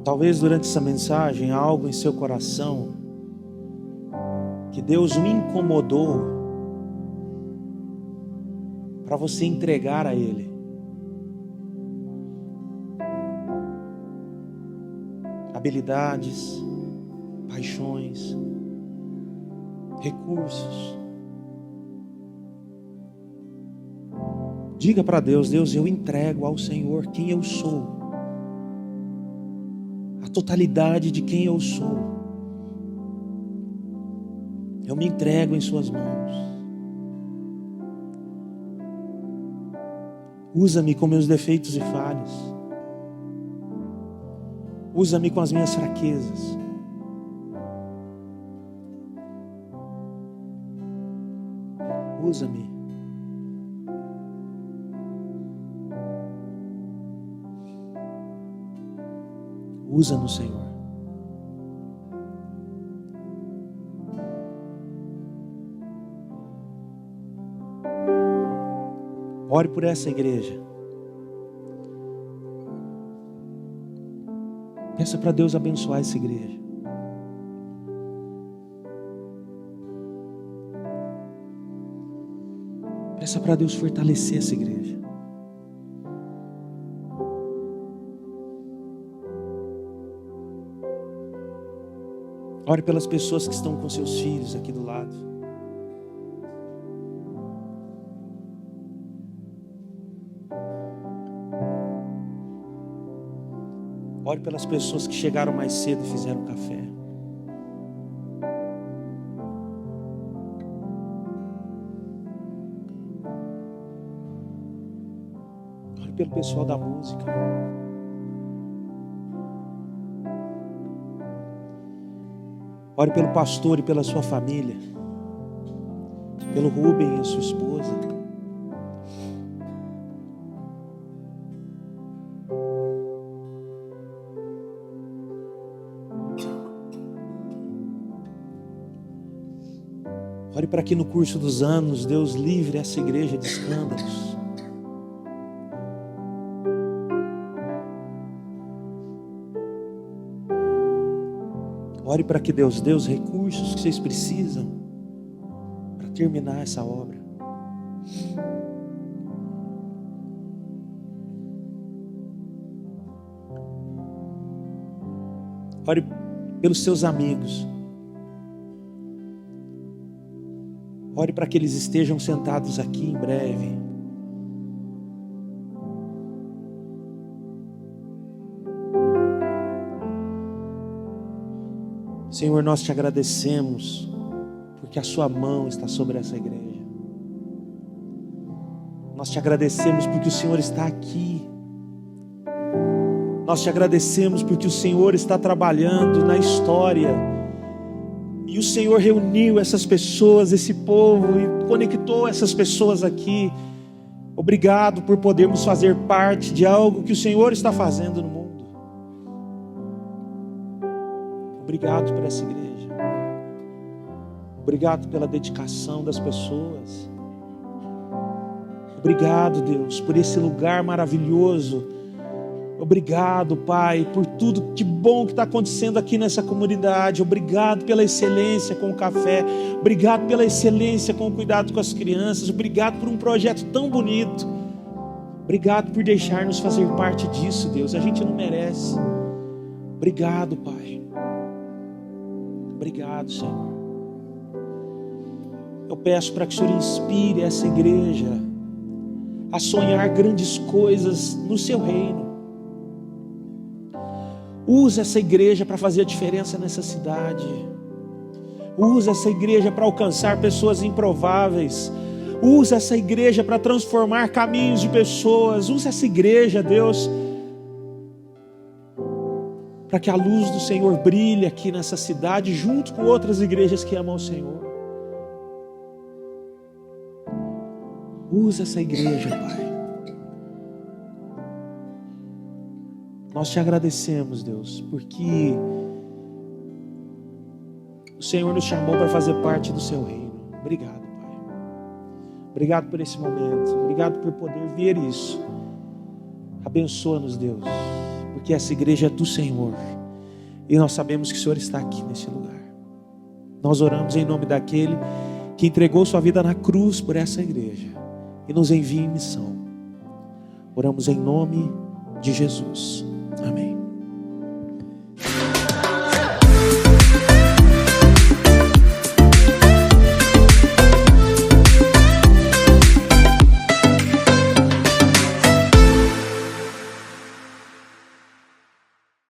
Speaker 10: Talvez durante essa mensagem há algo em seu coração que Deus o incomodou para você entregar a Ele. Habilidades, paixões, recursos. Diga para Deus: Deus, eu entrego ao Senhor quem eu sou. Totalidade de quem eu sou. Eu me entrego em suas mãos. Usa-me com meus defeitos e falhas. Usa-me com as minhas fraquezas. Usa-me. Usa-nos, Senhor. Ore por essa igreja. Peça para Deus abençoar essa igreja. Peça para Deus fortalecer essa igreja. Ore pelas pessoas que estão com seus filhos aqui do lado. Ore pelas pessoas que chegaram mais cedo e fizeram café. Ore pelo pessoal da música. Ore pelo pastor e pela sua família. Pelo Rubem e a sua esposa. Ore para que no curso dos anos Deus livre essa igreja de escândalos. Ore para que Deus dê os recursos que vocês precisam para terminar essa obra. Ore pelos seus amigos. Ore para que eles estejam sentados aqui em breve. Senhor, nós te agradecemos porque a sua mão está sobre essa igreja. Nós te agradecemos porque o Senhor está aqui. Nós te agradecemos porque o Senhor está trabalhando na história. E o Senhor reuniu essas pessoas, esse povo, e conectou essas pessoas aqui. Obrigado por podermos fazer parte de algo que o Senhor está fazendo no mundo. Obrigado por essa igreja. Obrigado pela dedicação das pessoas. Obrigado, Deus, por esse lugar maravilhoso. Obrigado, Pai, por tudo de bom que está acontecendo aqui nessa comunidade. Obrigado pela excelência com o café. Obrigado pela excelência com o cuidado com as crianças. Obrigado por um projeto tão bonito. Obrigado por deixar-nos fazer parte disso, Deus. A gente não merece. Obrigado, Pai. Obrigado, Senhor. Eu peço para que o Senhor inspire essa igreja a sonhar grandes coisas no seu reino. Usa essa igreja para fazer a diferença nessa cidade. Usa essa igreja para alcançar pessoas improváveis. Usa essa igreja para transformar caminhos de pessoas. Usa essa igreja, Deus, para que a luz do Senhor brilhe aqui nessa cidade, junto com outras igrejas que amam o Senhor. Usa essa igreja, Pai. Nós te agradecemos, Deus, porque o Senhor nos chamou para fazer parte do seu reino. Obrigado, Pai. Obrigado por esse momento. Obrigado por poder ver isso. Abençoa-nos, Deus, porque essa igreja é do Senhor e nós sabemos que o Senhor está aqui nesse lugar. Nós oramos em nome daquele que entregou sua vida na cruz por essa igreja e nos envia em missão. Oramos em nome de Jesus. Amém.